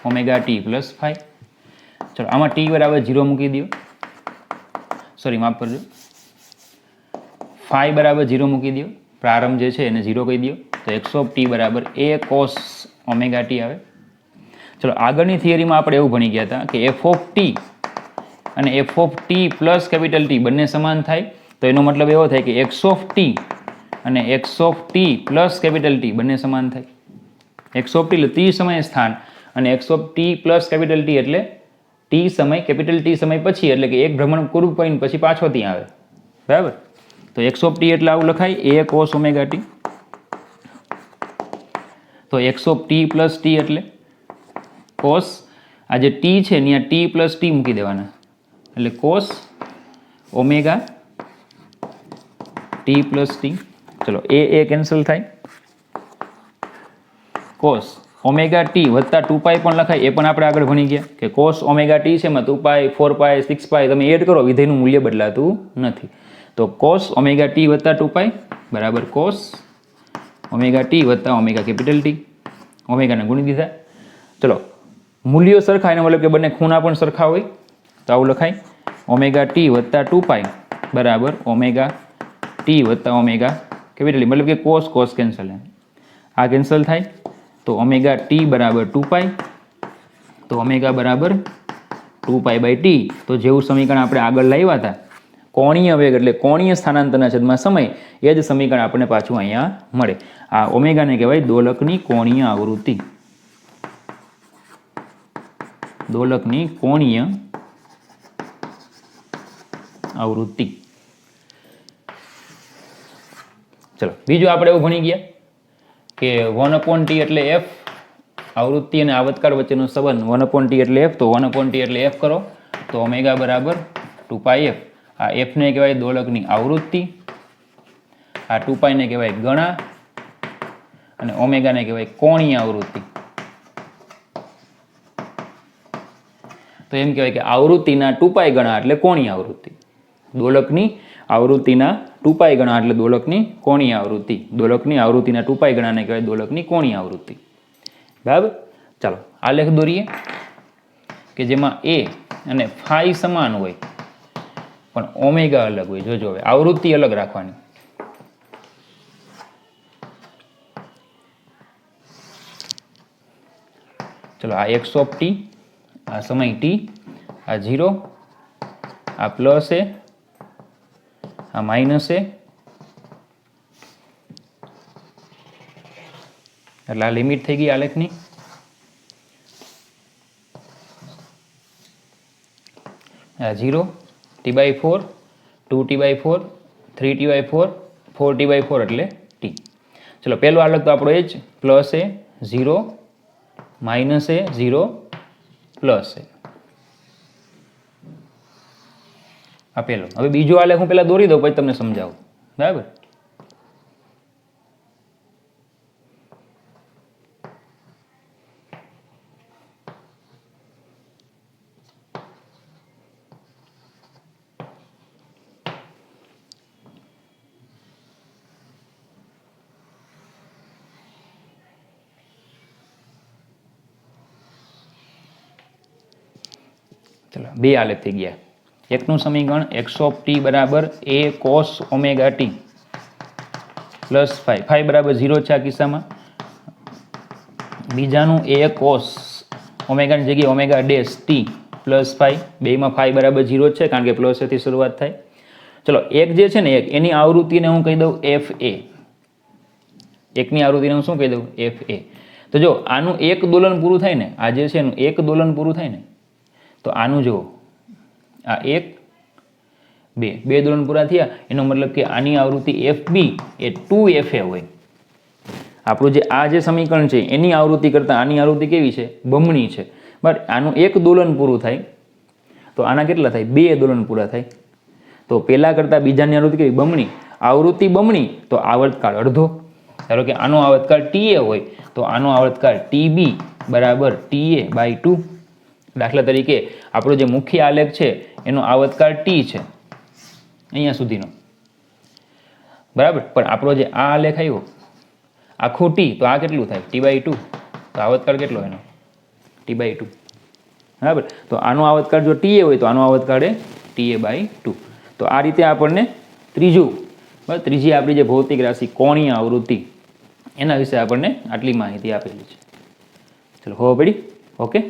A: omega T plus phi. ચલો આમાં ટી બરાબર 0 મૂકી દો, સોરી માફ કરજો, ફાઈ બરાબર 0 મૂકી દો, પ્રારંભ જે છે એને 0 કહી દો, તો એક્સ ઓફ ટી બરાબર એ કોસ ઓમેગા ટી આવે. ચલો આગળની થિયરીમાં આપણે એવું ભણી ગયા હતા કે એફ ઓફ ટી અને F of T plus capital T બંને સમાન થાય, તો એનો મતલબ એવો થાય કે એક્સ ઓફ ટી અને x of T plus capital T બંને સમાન થાય. એક્સ ઓફ ટી એટલે ટી સમય સ્થાન અને x of T plus capital T એટલે ટી સમય, કેપિટલ ટી સમય પછી, એટલે કે એક ભ્રમણ પૂરું કરીને પછી પાછો ત્યાં આવે. બરાબર. તો એક્સ ઓફ ટી એટલે આવું લખાય એ કોસ ઓમેગા ટી. તો x of T plus T એટલે કોસ, આ જે ટી છે ત્યાં ટી પ્લસ ટી મૂકી દેવાના એટલે cos omega T plus T. ચલો એ કેન્સલ થાય, કોસ ઓમેગા ટી વત્તા 2π પણ લખાય, એ પણ આપણે આગળ ભણી ગયા કે કોસ ઓમેગા ટી છે એમાં 2π 4π 6π તમે એડ કરો, વિધેયનું મૂલ્ય બદલાતું નથી. તો કોસ ઓમેગા ટી વત્તા 2π બરાબર કોસ ઓમેગા ટી વત્તા ઓમેગા કેપિટલ ટી, ઓમેગાને ગુણી દીધા. ચલો મૂલ્યો સરખા, એનો મતલબ કે બંને ખૂણા પણ સરખા હોય, તો આવું લખાય ઓમેગા ટી વત્તા 2π બરાબર ઓમેગા ટી વત્તા ઓમેગા કેપિટલ ટી, મતલબ કે કોસ કોસ કેન્સલ, આ કેન્સલ થાય. તો ઓમેગા ટી બરાબર 2π, તો ઓમેગા બરાબર 2π/t. તો જેવું સમીકરણ આપણે આગળ લાવ્યા હતા કોણીય વેગ એટલે કોણીય સ્થાનાંતરના છેદમાં સમય, એ જ સમીકરણ આપણને પાછું અહીંયા મળે. આ ઓમેગાને કહેવાય દોલકની કોણીય આવૃત્તિ, દોલકની કોણીય આવૃત્તિ. ચલો બીજું આપણે એવું ભણી ગયા કે 1/t એટલે f, આવૃત્તિ અને આવતકાળ વચ્ચેનો સંબંધ 1/t એટલે f, તો 1/t એટલે f કરો તો ઓમેગા બરાબર 2πf. આ f ને કહેવાય દોલકની આવૃત્તિ, આ 2π ને કહેવાય ગણા, અને ઓમેગાને કહેવાય કોણીય આવૃત્તિ. તો એમ કહેવાય કે આવૃત્તિના 2π ગણા એટલે કોણીય આવૃત્તિ, દોલકની આવૃત્તિના 2π ગણા એટલે દોલકની કોણીય આવૃત્તિ, દોલકની આવૃત્તિના 2π ગણાને કહેવાય દોલકની કોણીય આવૃત્તિ. બરાબર. ચાલો આલેખ દોરીએ કે જેમાં a અને phi સમાન હોય પણ ઓમેગા અલગ હોય. જોજો હવે આવૃત્તિ અલગ રાખવાની. ચલો આ x ઓફ t, આ સમય t, આ 0, આ પ્લસ a, આ માઇનસ a, એટલે આ લિમિટ થઈ ગઈ આલેખની. આ 0, t/4, 2t/4, 3t/4, 4t/4 એટલે t. ચલો પહેલો આલેખ તો આપણો એ જ, plus a 0 minus a 0 plus a, આ પહેલો. હવે બીજો આલેખ હું પહેલા દોરી દઉં પછી તમને સમજાવું. બરાબર. ચલો બે આલેખ થઈ ગયા. એકનું સમીકરણ x ઓફ t બરાબર a cos omega t plus phi બરાબર 0 છે આ કિસ્સામાં. બીજાનું a cos ઓમેગાની જગ્યાએ omega dash t plus phi, બેમાં phi બરાબર 0 છે કારણ કે પ્લસ થી શરૂઆત થાય. ચલો એક જે છે ને એક, એની આવૃત્તિને હું કહી દઉં fa, એકની આવૃત્તિને હું શું કહી દઉં fa. તો જો આનું એક દોલન પૂરું થાય ને, આ જે છે એનું એક દોલન પૂરું થાય ને, તો આનું જુઓ આ 1 2 દોલન પૂરા થયા, એનો મતલબ કે આની આવૃત્તિ fb એ 2fa હોય. આપણું જે આ જે સમીકરણ છે એની આવૃત્તિ કરતાં આની આવૃત્તિ કેવી છે, બમણી છે. બરાબર. આનું એક દોલન પૂરું થાય તો આના કેટલા થાય, 2 દોલન પૂરા થાય. તો પહેલા કરતાં બીજાની આવૃત્તિ કેવી, બમણી. આવૃત્તિ બમણી તો આવર્તકાળ અડધો. ધારો કે આનો આવર્તકાળ ta હોય તો આનો આવર્તકાળ tb બરાબર ta/2. દાખલા તરીકે આપણો જે મુખ્ય આલેખ છે એનો આવર્તકાળ t છે અહીંયા સુધીનો. બરાબર. પણ આપણો જે આ આલેખ આવ્યો આખું t, તો આ કેટલું થાય t/2, તો આવર્તકાળ કેટલો એનો t/2. બરાબર. તો આનો આવર્તકાળ જો ta હોય તો આનો આવર્તકાળ એ ta/2. તો આ રીતે આપણને ત્રીજી આપણી જે ભૌતિક રાશિ કોણીય આવૃત્તિ એના વિશે આપણને આટલી માહિતી આપેલી છે. ચલો ખબર પડી? ઓકે.